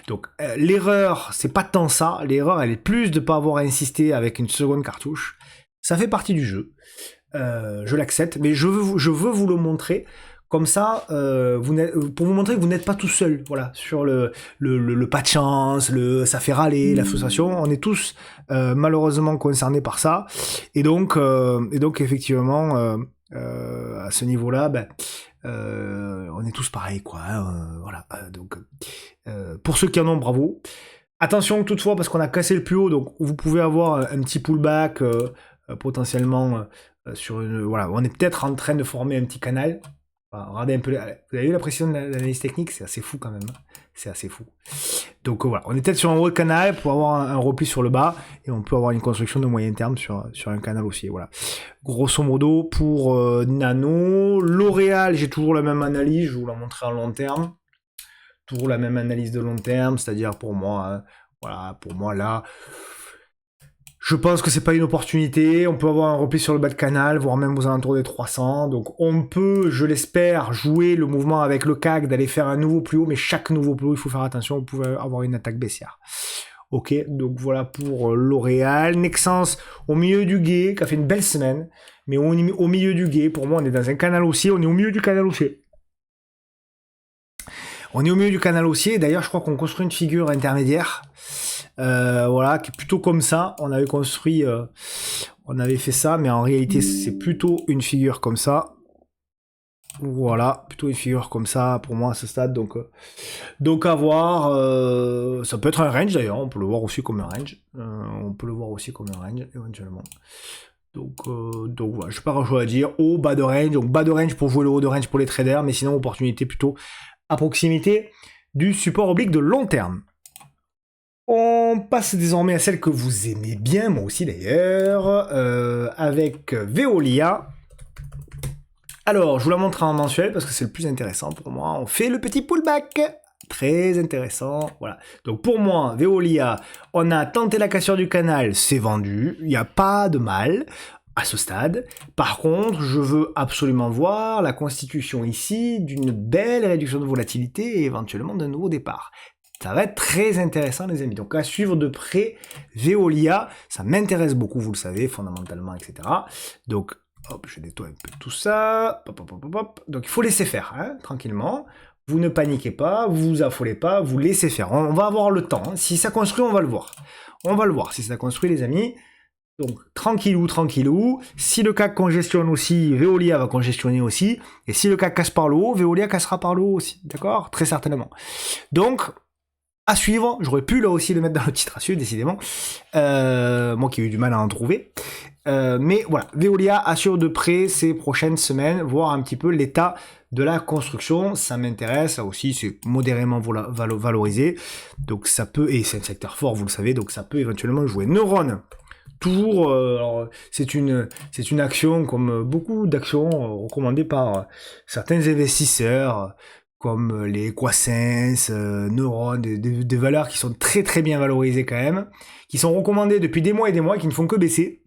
Donc, l'erreur, c'est pas tant ça. L'erreur, elle est plus de ne pas avoir insisté avec une seconde cartouche. Ça fait partie du jeu. Je l'accepte, mais je veux vous le montrer. Comme ça, pour vous montrer que vous n'êtes pas tout seul, voilà, sur le pas de chance, ça fait râler, la frustration. On est tous malheureusement concernés par ça, et donc effectivement, à ce niveau-là, on est tous pareils, quoi. Hein, voilà. Donc, pour ceux qui en ont, bravo. Attention toutefois, parce qu'on a cassé le plus haut, donc vous pouvez avoir un petit pullback potentiellement sur une. Voilà, on est peut-être en train de former un petit canal. Regardez un peu, vous avez vu la précision de l'analyse technique, c'est assez fou quand même, c'est assez fou. Donc voilà, on est peut-être sur un haut canal pour avoir un repli sur le bas, et on peut avoir une construction de moyen terme sur un canal aussi, voilà. Grosso modo, pour Nano, L'Oréal, j'ai toujours la même analyse, je vous la montrerai en long terme, toujours la même analyse de long terme, c'est-à-dire pour moi, hein, voilà, pour moi là... Je pense que c'est pas une opportunité, on peut avoir un repli sur le bas de canal, voire même aux alentours des 300, donc on peut, je l'espère, jouer le mouvement avec le CAC, d'aller faire un nouveau plus haut, mais chaque nouveau plus haut, il faut faire attention, vous pouvez avoir une attaque baissière. Ok, donc voilà pour L'Oréal. Nexans, au milieu du gué, qui a fait une belle semaine, mais au milieu du gué, pour moi on est dans un canal haussier, on est au milieu du canal haussier. On est au milieu du canal haussier, d'ailleurs je crois qu'on construit une figure intermédiaire, voilà, qui est plutôt comme ça. On avait construit, on avait fait ça, mais en réalité c'est plutôt une figure comme ça. Voilà, plutôt une figure comme ça pour moi à ce stade. Donc à voir. Ça peut être un range d'ailleurs. On peut le voir aussi comme un range. Éventuellement. Donc voilà, je n'ai pas grand-chose à dire. Haut, bas de range. Donc bas de range pour jouer le haut de range pour les traders, mais sinon opportunité plutôt à proximité du support oblique de long terme. On passe désormais à celle que vous aimez bien, moi aussi d'ailleurs, avec Veolia. Alors, je vous la montre en mensuel parce que c'est le plus intéressant pour moi. On fait le petit pullback. Très intéressant, voilà. Donc pour moi, Veolia, on a tenté la cassure du canal, c'est vendu, il n'y a pas de mal à ce stade. Par contre, je veux absolument voir la constitution ici d'une belle réduction de volatilité et éventuellement d'un nouveau départ. Ça va être très intéressant, les amis. Donc, à suivre de près, Veolia, ça m'intéresse beaucoup, vous le savez, fondamentalement, etc. Donc, hop, je nettoie un peu tout ça. Hop, hop, hop, hop. Donc, il faut laisser faire, hein, tranquillement. Vous ne paniquez pas, vous vous affolez pas, vous laissez faire. On va avoir le temps. Hein. Si ça construit, on va le voir. On va le voir si ça construit, les amis. Donc, tranquillou, tranquillou. Si le CAC congestionne aussi, Veolia va congestionner aussi. Et si le CAC casse par le haut, Veolia cassera par le haut aussi. D'accord? Très certainement. Donc, à suivre, j'aurais pu là aussi le mettre dans le titre à suivre, décidément. Moi qui ai eu du mal à en trouver. Mais voilà, Veolia assure de près ces prochaines semaines, voir un petit peu l'état de la construction. Ça m'intéresse, ça aussi c'est modérément valorisé. Donc ça peut, et c'est un secteur fort, vous le savez, donc ça peut éventuellement jouer. Neuron, toujours, c'est une action comme beaucoup d'actions recommandées par certains investisseurs, comme les Quasens, Neuron, des valeurs qui sont très très bien valorisées quand même, qui sont recommandées depuis des mois et des mois, qui ne font que baisser.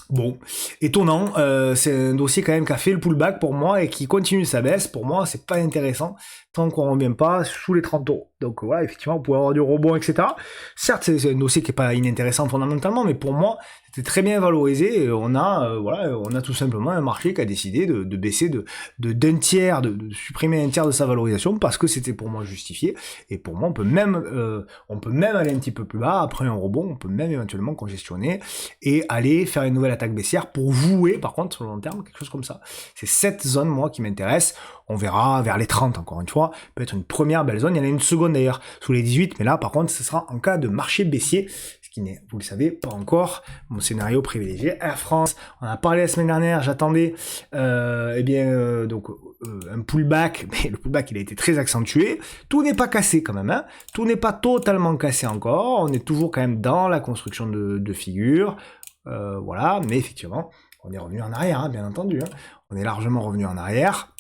Bon, étonnant, c'est un dossier quand même qui a fait le pullback pour moi et qui continue sa baisse. Pour moi, c'est pas intéressant tant qu'on ne revient pas sous les 30 euros. Donc voilà, effectivement, vous pouvez avoir du rebond, etc. Certes, c'est un dossier qui est pas inintéressant fondamentalement, mais pour moi, c'était très bien valorisé. Et on a tout simplement un marché qui a décidé de baisser d'un tiers, de supprimer un tiers de sa valorisation parce que c'était pour moi justifié. Et pour moi, on peut même aller un petit peu plus bas après un rebond. On peut même éventuellement congestionner et aller faire une nouvelle attaque baissière pour jouer, par contre, sur le long terme, quelque chose comme ça. C'est cette zone, moi, qui m'intéresse. On verra vers les 30, encore une fois. Peut-être une première belle zone. Il y en a une seconde, d'ailleurs, sous les 18. Mais là, par contre, ce sera en cas de marché baissier. Ce qui n'est, vous le savez, pas encore mon scénario privilégié. Air France, on en a parlé la semaine dernière. J'attendais, un pullback. Mais le pullback, il a été très accentué. Tout n'est pas cassé, quand même, hein. Tout n'est pas totalement cassé encore. On est toujours, quand même, dans la construction de figures. Voilà. Mais effectivement, on est revenu en arrière, hein, bien entendu, hein. On est largement revenu en arrière.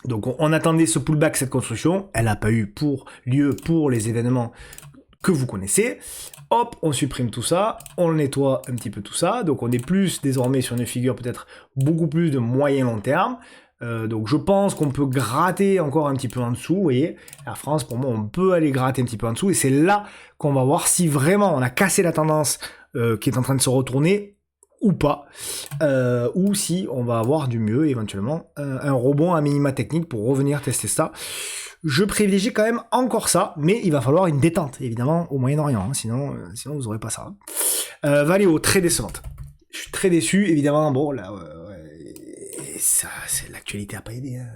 Donc on attendait ce pullback, cette construction, elle n'a pas eu lieu pour les événements que vous connaissez. Hop, on supprime tout ça, on nettoie un petit peu tout ça, donc on est plus désormais sur une figure peut-être beaucoup plus de moyen long terme. Donc je pense qu'on peut gratter encore un petit peu en dessous, vous voyez. Air France, pour moi, on peut aller gratter un petit peu en dessous, et c'est là qu'on va voir si vraiment on a cassé la tendance qui est en train de se retourner, ou pas, ou si on va avoir du mieux, éventuellement, un rebond à minima technique pour revenir tester ça. Je privilégie quand même encore ça, mais il va falloir une détente, évidemment, au Moyen-Orient, hein, sinon vous n'aurez pas ça. Valeo, très décevante. Je suis très déçu, évidemment, bon, là, ça, c'est l'actualité a pas aidé, hein.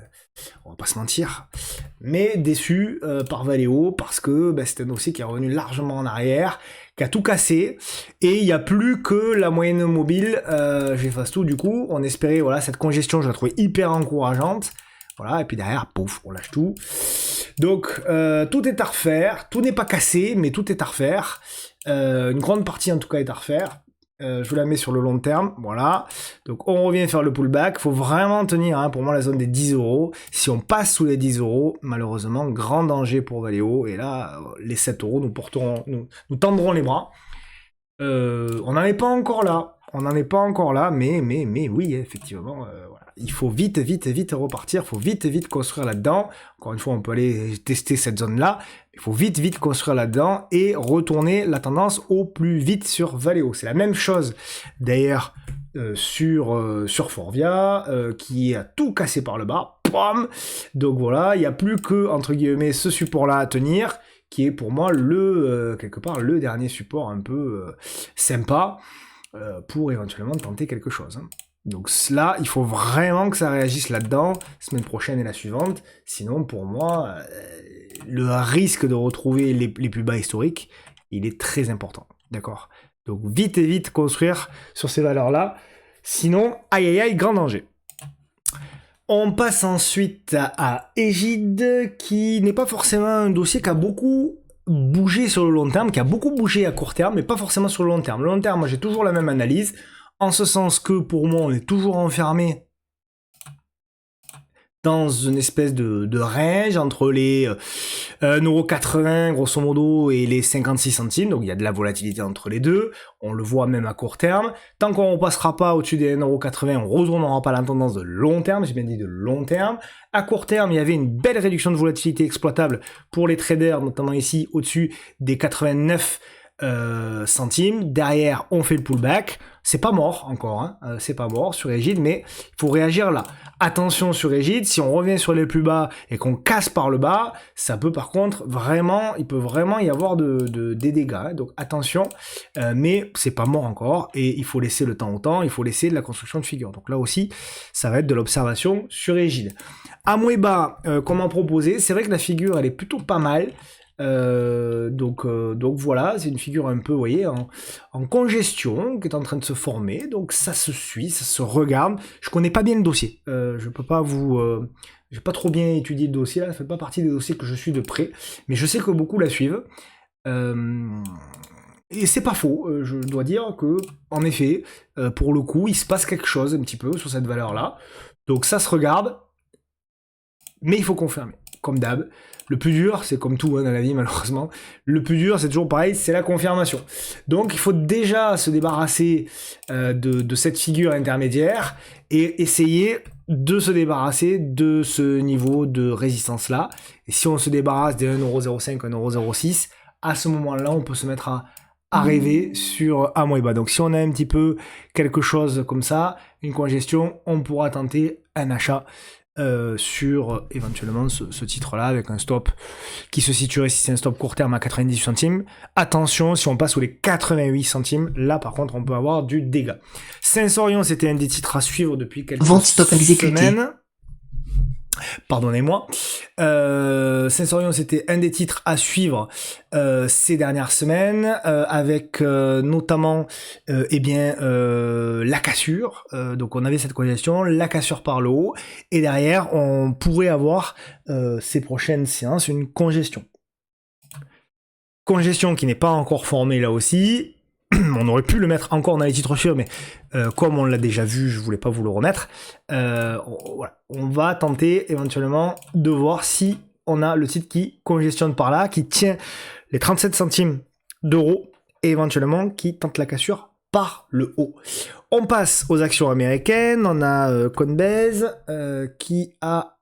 On va pas se mentir, mais déçu par Valeo parce que c'est un dossier qui est revenu largement en arrière, qui a tout cassé, et il n'y a plus que la moyenne mobile. J'efface tout du coup. On espérait, voilà, cette congestion, je la trouvais hyper encourageante. Voilà, et puis derrière, pouf, on lâche tout. Donc tout est à refaire, tout n'est pas cassé, mais tout est à refaire. Une grande partie en tout cas est à refaire. Je vous la mets sur le long terme, voilà. Donc on revient faire le pullback. Faut vraiment tenir, hein, pour moi, la zone des 10 €. Si on passe sous les 10 €, malheureusement, grand danger pour Valeo. Et là, les 7 € nous tendrons les bras. On n'en est pas encore là. Mais oui, effectivement, voilà. Il faut vite repartir, il faut vite construire là-dedans. Encore une fois, on peut aller tester cette zone-là. Il faut vite construire là-dedans et retourner la tendance au plus vite sur Valeo. C'est la même chose, d'ailleurs, sur Forvia, qui a tout cassé par le bas. Pam. Donc voilà, il n'y a plus que, entre guillemets, ce support-là à tenir, qui est pour moi quelque part le dernier support un peu sympa pour éventuellement tenter quelque chose, hein. Donc là, il faut vraiment que ça réagisse là-dedans, semaine prochaine et la suivante. Sinon, pour moi, le risque de retrouver les plus bas historiques, il est très important. D'accord? Donc vite construire sur ces valeurs-là. Sinon, aïe, grand danger. On passe ensuite à Egide, qui n'est pas forcément un dossier qui a beaucoup bougé sur le long terme, qui a beaucoup bougé à court terme, mais pas forcément sur le long terme. Le long terme, moi j'ai toujours la même analyse, en ce sens que pour moi on est toujours enfermé dans une espèce de range entre les 1,80 € grosso modo et les 56 centimes, donc il y a de la volatilité entre les deux, on le voit même à court terme. Tant qu'on ne passera pas au-dessus des 1,80 €, on ne retournera pas la tendance de long terme, j'ai bien dit de long terme. À court terme, il y avait une belle réduction de volatilité exploitable pour les traders, notamment ici au-dessus des 89 centimes. Derrière, on fait le pullback. C'est pas mort encore, hein. C'est pas mort sur Egide, mais il faut réagir là. Attention sur Egide, si on revient sur les plus bas et qu'on casse par le bas, ça peut par contre il peut vraiment y avoir des dégâts, hein. Donc attention, mais c'est pas mort encore et il faut laisser le temps au temps, il faut laisser de la construction de figure. Donc là aussi, ça va être de l'observation sur Egide. Amoeba, comment proposer? C'est vrai que la figure, elle est plutôt pas mal. Donc voilà, c'est une figure un peu, vous voyez, en congestion, qui est en train de se former, donc ça se suit, ça se regarde. Je connais pas bien le dossier, je peux pas j'ai pas trop bien étudié le dossier, là, ça fait pas partie des dossiers que je suis de près, mais je sais que beaucoup la suivent. Et c'est pas faux, je dois dire que, en effet, pour le coup, il se passe quelque chose un petit peu sur cette valeur-là. Donc ça se regarde, mais il faut confirmer, comme d'hab. Le plus dur, c'est comme tout, hein, dans la vie, malheureusement, le plus dur, c'est toujours pareil, c'est la confirmation. Donc il faut déjà se débarrasser de cette figure intermédiaire et essayer de se débarrasser de ce niveau de résistance-là. Et si on se débarrasse des 1,05 €, 1,06 €, à ce moment-là, on peut se mettre arriver sur un mois bas. Donc si on a un petit peu quelque chose comme ça, une congestion, on pourra tenter un achat sur éventuellement ce titre-là avec un stop qui se situerait, si c'est un stop court terme, à 98 centimes. Attention, si on passe sous les 88 centimes, là par contre on peut avoir du dégât. Sensorion, c'était un des titres à suivre depuis quelques semaines. Pardonnez-moi. Sensorion, c'était un des titres à suivre ces dernières semaines, avec notamment la cassure. Donc on avait cette congestion, la cassure par le haut, et derrière on pourrait avoir ces prochaines séances une congestion. Congestion qui n'est pas encore formée là aussi. On aurait pu le mettre encore dans les titres suivants, mais comme on l'a déjà vu, je voulais pas vous le remettre. Voilà. On va tenter éventuellement de voir si on a le titre qui congestionne par là, qui tient les 37 centimes d'euros, et éventuellement qui tente la cassure par le haut. On passe aux actions américaines. On a Coinbase qui a...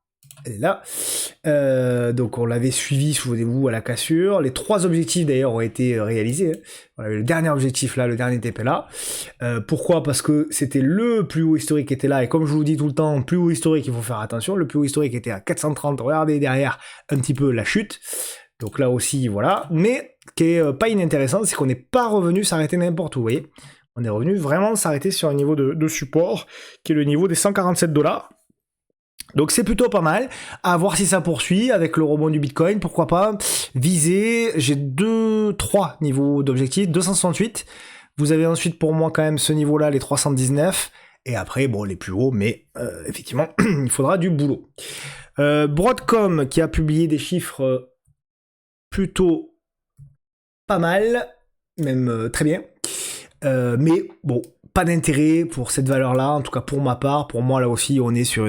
Elle est là. Donc on l'avait suivi, souvenez-vous, à la cassure. Les 3 objectifs d'ailleurs ont été réalisés. Voilà, le dernier objectif là, le dernier TP là. Pourquoi ? Parce que c'était le plus haut historique qui était là. Et comme je vous dis tout le temps, plus haut historique, il faut faire attention. Le plus haut historique était à 430. Regardez derrière un petit peu la chute. Donc là aussi, voilà. Mais ce qui est pas inintéressant, c'est qu'on n'est pas revenu s'arrêter n'importe où, vous voyez. On est revenu vraiment s'arrêter sur un niveau de support qui est le niveau des 147 $. Donc c'est plutôt pas mal, à voir si ça poursuit avec le rebond du Bitcoin, pourquoi pas viser, j'ai 3 niveaux d'objectifs, 268, vous avez ensuite pour moi quand même ce niveau-là, les 319, et après, bon, les plus hauts, mais effectivement, il faudra du boulot. Broadcom qui a publié des chiffres plutôt pas mal, même très bien, mais bon, pas d'intérêt pour cette valeur-là, en tout cas pour ma part. Pour moi, là aussi, on est sur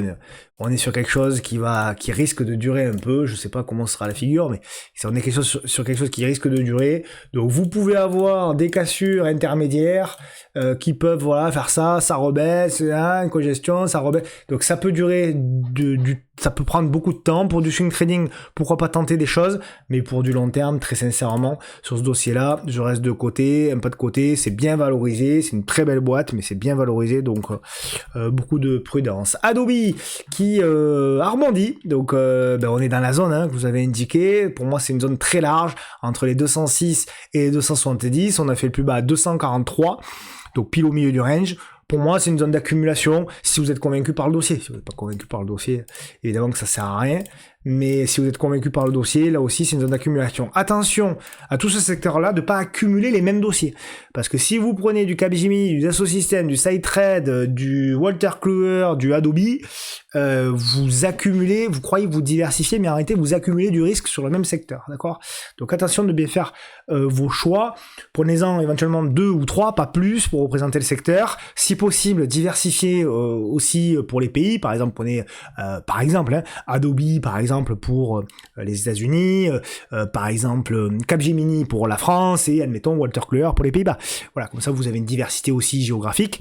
quelque chose qui risque de durer un peu. Je sais pas comment sera la figure, mais on est sur quelque chose qui risque de durer. Donc, vous pouvez avoir des cassures intermédiaires qui peuvent, voilà, faire ça rebaisse, une congestion, ça rebaisse. Donc, ça peut durer ça peut prendre beaucoup de temps. Pour du swing trading, pourquoi pas tenter des choses, mais pour du long terme, très sincèrement, sur ce dossier-là, je reste de côté, un pas de côté. C'est bien valorisé, c'est une très belle boîte, mais c'est bien valorisé, donc beaucoup de prudence. Adobe qui a rebondi, donc on est dans la zone que vous avez indiqué. Pour moi, c'est une zone très large entre les 206 et les 270. On a fait le plus bas à 243, donc pile au milieu du range. Pour moi, c'est une zone d'accumulation si vous êtes convaincu par le dossier. Si vous n'êtes pas convaincu par le dossier, évidemment que ça sert à rien. Mais si vous êtes convaincu par le dossier, là aussi, c'est une zone d'accumulation. Attention à tout ce secteur-là de ne pas accumuler les mêmes dossiers. Parce que si vous prenez du Capgemini, du Dassault Systèmes, du SideTrade, du Wolters Kluwer, du Adobe, vous accumulez, vous croyez vous diversifier, mais arrêtez, vous accumulez du risque sur le même secteur. D'accord ? Donc attention de bien faire vos choix. Prenez-en éventuellement 2 ou 3, pas plus, pour représenter le secteur. Si possible, diversifiez aussi pour les pays. Par exemple, prenez Adobe, par exemple, pour les États-Unis, par exemple Capgemini pour la France et admettons Wolters Kluwer pour les Pays-Bas. Voilà, comme ça vous avez une diversité aussi géographique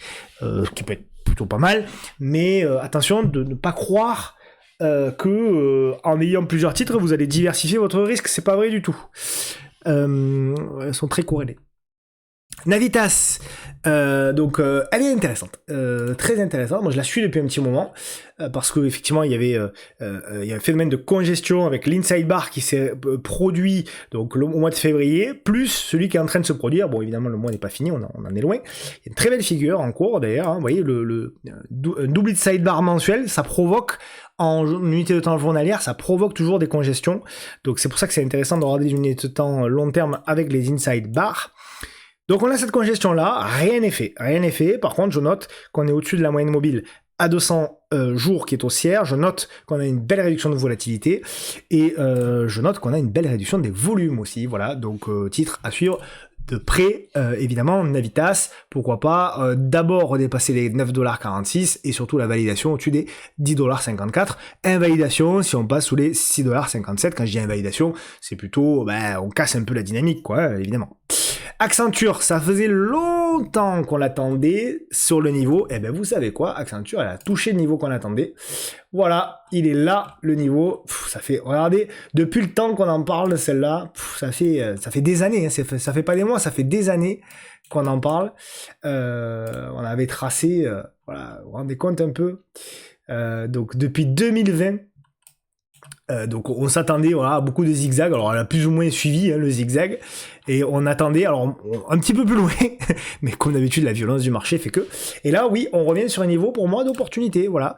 qui peut être plutôt pas mal, mais attention de ne pas croire que en ayant plusieurs titres vous allez diversifier votre risque, c'est pas vrai du tout. Elles sont très corrélées. Navitas, donc elle est intéressante, très intéressante. Moi je la suis depuis un petit moment parce que effectivement il y avait un phénomène de congestion avec l'inside bar qui s'est produit donc au mois de février, plus celui qui est en train de se produire. Bon, évidemment le mois n'est pas fini, on en est loin. Il y a une très belle figure en cours d'ailleurs. Vous voyez un double inside bar mensuel, ça provoque en unité de temps journalière, ça provoque toujours des congestions. Donc c'est pour ça que c'est intéressant de regarder des unités de temps long terme avec les inside bars. Donc on a cette congestion-là, rien n'est fait. Par contre, je note qu'on est au-dessus de la moyenne mobile à 200 jours qui est haussière. Je note qu'on a une belle réduction de volatilité et je note qu'on a une belle réduction des volumes aussi. Voilà, donc titre à suivre de près, évidemment, Navitas. Pourquoi pas d'abord redépasser les 9,46$ et surtout la validation au-dessus des 10,54$. Invalidation si on passe sous les 6,57$. Quand je dis invalidation, c'est plutôt, on casse un peu la dynamique, quoi, évidemment. Accenture, ça faisait longtemps qu'on l'attendait sur le niveau. Et ben vous savez quoi, Accenture, elle a touché le niveau qu'on attendait. Voilà, il est là, le niveau. Ça fait, regardez, depuis le temps qu'on en parle de celle-là, ça fait des années, hein, ça fait pas des mois, ça fait des années qu'on en parle. On avait tracé, voilà, vous vous rendez compte un peu. Donc depuis 2020, donc on s'attendait voilà, à beaucoup de zigzags, alors elle a plus ou moins suivi hein, le zigzag, et on attendait, alors un petit peu plus loin, mais comme d'habitude la violence du marché fait que, et là oui, on revient sur un niveau pour moi d'opportunité, voilà,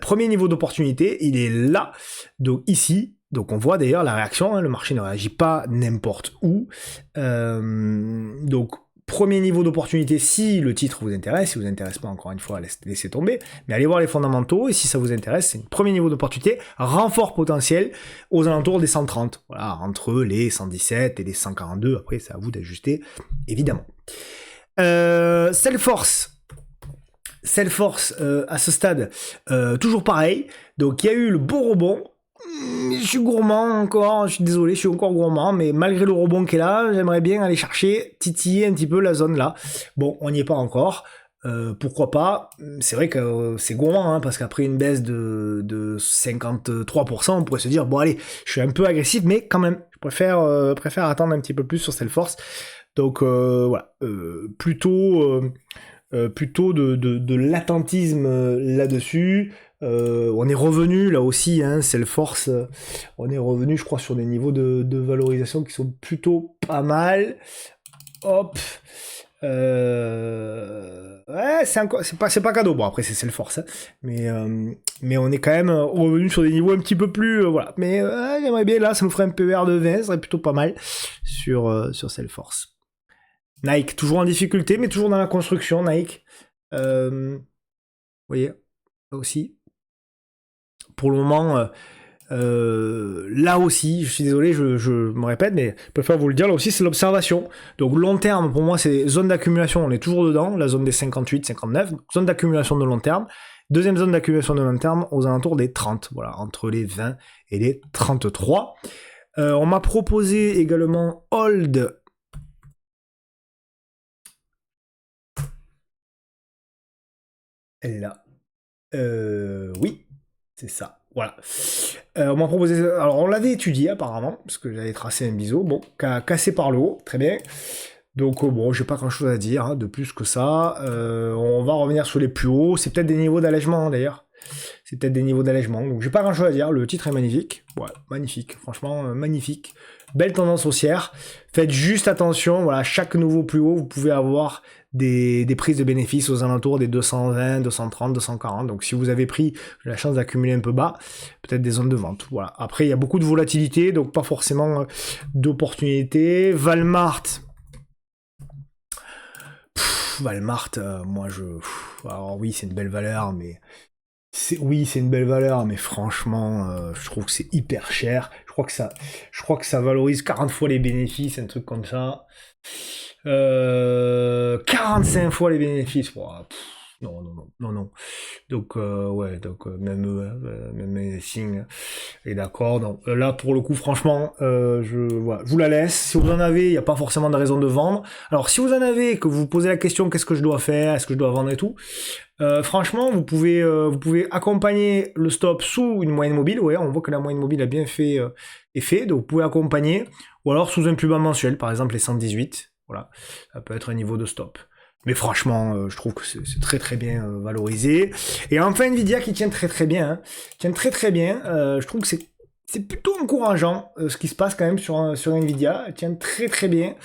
premier niveau d'opportunité, il est là, donc ici, donc on voit d'ailleurs la réaction, hein, le marché ne réagit pas n'importe où, donc premier niveau d'opportunité, si le titre vous intéresse, si vous intéresse pas, encore une fois, laissez tomber, mais allez voir les fondamentaux, et si ça vous intéresse, c'est un premier niveau d'opportunité, renfort potentiel aux alentours des 130, voilà, entre les 117 et les 142, après c'est à vous d'ajuster, évidemment. Salesforce, à ce stade, toujours pareil, donc il y a eu le beau rebond, je suis gourmand encore, je suis désolé, je suis encore gourmand, mais malgré le rebond qui est là, j'aimerais bien aller chercher, titiller un petit peu la zone là. Bon, on n'y est pas encore, pourquoi pas, c'est vrai que c'est gourmand, hein, parce qu'après une baisse de 53%, on pourrait se dire, bon allez, je suis un peu agressif, mais quand même, je préfère attendre un petit peu plus sur Salesforce. Donc voilà, plutôt de l'attentisme là-dessus. On est revenu là aussi, hein, Salesforce, on est revenu je crois sur des niveaux de valorisation qui sont plutôt pas mal. Hop, ouais, c'est pas cadeau, bon après c'est Salesforce, hein, mais on est quand même revenu sur des niveaux un petit peu plus, voilà, mais j'aimerais bien là, ça nous ferait un PER de 20, ça serait plutôt pas mal sur Salesforce. Nike, toujours en difficulté, mais toujours dans la construction, Nike. Vous voyez, là aussi. Pour le moment, là aussi, je suis désolé, je me répète, mais je préfère vous le dire, là aussi, c'est l'observation. Donc long terme, pour moi, c'est zone d'accumulation, on est toujours dedans, la zone des 58, 59, zone d'accumulation de long terme. Deuxième zone d'accumulation de long terme, aux alentours des 30, voilà, entre les 20 et les 33. On m'a proposé également hold. Elle est là. Oui, c'est ça. Voilà. On m'a proposé. Alors, on l'avait étudié apparemment, parce que j'avais tracé un biseau. Bon, cassé par le haut, très bien. Donc, bon, j'ai pas grand chose à dire hein, de plus que ça. On va revenir sur les plus hauts. C'est peut-être des niveaux d'allègement d'ailleurs. C'est peut-être des niveaux d'allègement. Donc, j'ai pas grand chose à dire. Le titre est magnifique. Ouais, magnifique. Franchement, magnifique. Belle tendance haussière. Faites juste attention. Voilà, chaque nouveau plus haut, vous pouvez avoir des prises de bénéfices aux alentours des 220, 230, 240. Donc si vous avez pris la chance d'accumuler un peu bas, peut-être des zones de vente. Voilà. Après, il y a beaucoup de volatilité, donc pas forcément d'opportunités. Walmart, Walmart, moi alors oui, c'est une belle valeur, mais c'est une belle valeur, mais franchement, je trouve que c'est hyper cher. Je crois que ça valorise 40 fois les bénéfices, un truc comme ça. 45 fois les bénéfices. Non. Donc, ouais, donc même Sing est d'accord. Donc là, pour le coup, franchement, voilà, je vous la laisse. Si vous en avez, il n'y a pas forcément de raison de vendre. Alors, si vous en avez, que vous vous posez la question, qu'est-ce que je dois faire, est-ce que je dois vendre et tout, franchement, vous pouvez accompagner le stop sous une moyenne mobile. Ouais, on voit que la moyenne mobile a bien fait effet, donc vous pouvez accompagner, ou alors sous un plus bas mensuel, par exemple les 118. Voilà, ça peut être un niveau de stop. Mais franchement, je trouve que c'est très très bien valorisé. Et enfin Nvidia qui tient très très bien, hein. Tient très très bien. Je trouve que c'est plutôt encourageant ce qui se passe quand même sur Nvidia. Elle tient très très bien.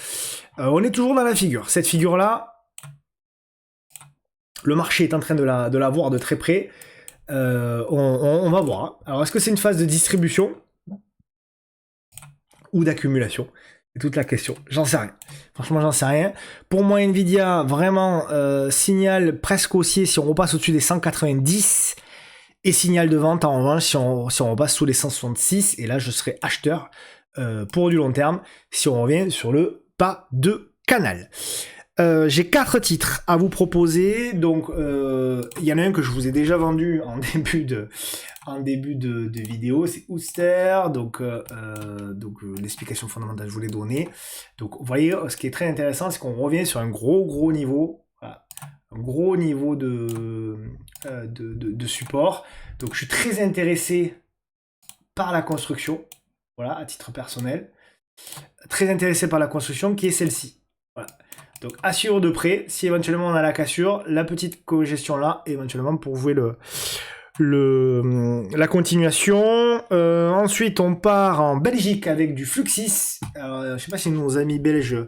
On est toujours dans la figure. Cette figure-là, le marché est en train de la voir de très près. On va voir. Hein. Alors est-ce que c'est une phase de distribution ou d'accumulation? C'est toute la question. J'en sais rien. Franchement, j'en sais rien. Pour moi, Nvidia, vraiment, signal presque haussier si on repasse au-dessus des 190. Et signal de vente, en revanche, si on repasse sous les 166. Et là, je serai acheteur pour du long terme si on revient sur le pas de canal. J'ai 4 titres à vous proposer. Donc, il y en a un que je vous ai déjà vendu en début de vidéo, c'est Ouster. Donc, l'explication fondamentale, je vous l'ai donnée. Donc, vous voyez, ce qui est très intéressant, c'est qu'on revient sur un gros niveau. Voilà, un gros niveau de support. Donc, je suis très intéressé par la construction. Voilà, à titre personnel. Très intéressé par la construction, qui est celle-ci. Voilà. Donc à suivre de près, si éventuellement on a la cassure, la petite congestion là, éventuellement pour jouer la continuation. Ensuite on part en Belgique avec du Fluxis. Je sais pas si nos amis belges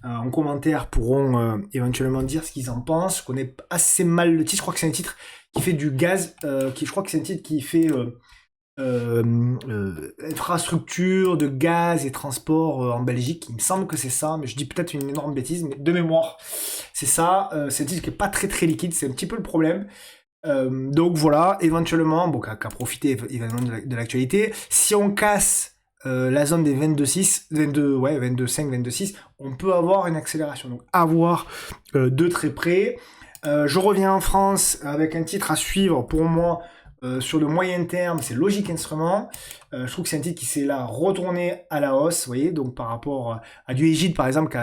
en commentaire pourront éventuellement dire ce qu'ils en pensent. Je connais assez mal le titre, je crois que c'est un titre qui fait du gaz, je crois que c'est un titre qui fait... infrastructure de gaz et transport en Belgique, il me semble que c'est ça, mais je dis peut-être une énorme bêtise, mais de mémoire, c'est ça. C'est un titre qui est pas très liquide, c'est un petit peu le problème. Donc voilà, éventuellement, bon, qu'à profiter évidemment de l'actualité. Si on casse la zone des 22,6, 22,5, 22,6, on peut avoir une accélération. Donc à voir de très près. Je reviens en France avec un titre à suivre pour moi. Sur le moyen terme, c'est Logic Instruments. Je trouve que c'est un titre qui s'est là retourné à la hausse, vous voyez, donc par rapport à du Egid par exemple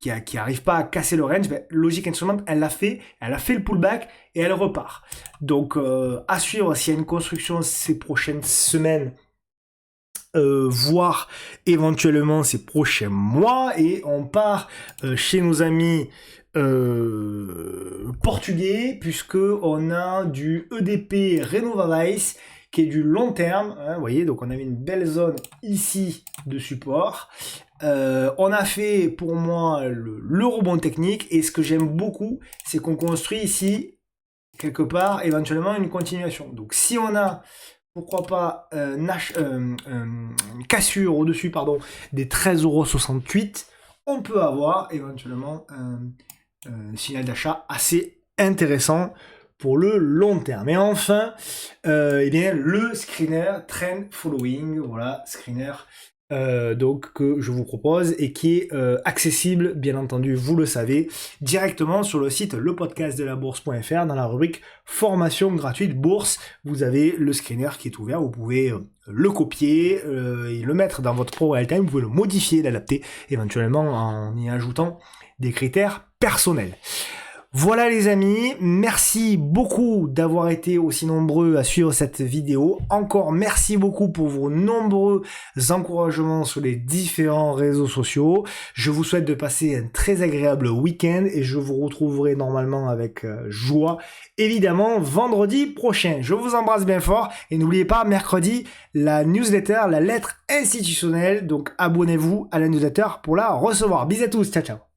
qui arrive pas à casser le range, ben, Logic Instruments, elle a fait le pullback et elle repart. Donc à suivre s'il y a une construction ces prochaines semaines, voire éventuellement ces prochains mois, et on part chez nos amis portugais, puisque on a du EDP Renovavice qui est du long terme, hein, vous voyez, donc on a mis une belle zone ici de support. On a fait pour moi le rebond technique, et ce que j'aime beaucoup, c'est qu'on construit ici quelque part éventuellement une continuation. Donc si on a pourquoi pas une cassure au-dessus des 13,68 €, on peut avoir éventuellement un signal d'achat assez intéressant pour le long terme. Et enfin, eh bien, le screener Trend Following, voilà, screener donc que je vous propose et qui est accessible, bien entendu, vous le savez, directement sur le site lepodcastdelabourse.fr dans la rubrique formation gratuite bourse. Vous avez le screener qui est ouvert, vous pouvez le copier et le mettre dans votre Pro Real Time, vous pouvez le modifier, l'adapter éventuellement en y ajoutant des critères personnels. Voilà les amis, merci beaucoup d'avoir été aussi nombreux à suivre cette vidéo. Encore merci beaucoup pour vos nombreux encouragements sur les différents réseaux sociaux. Je vous souhaite de passer un très agréable week-end et je vous retrouverai normalement avec joie, évidemment, vendredi prochain. Je vous embrasse bien fort et n'oubliez pas, mercredi, la newsletter, la lettre institutionnelle. Donc abonnez-vous à la newsletter pour la recevoir. Bisous à tous, ciao ciao.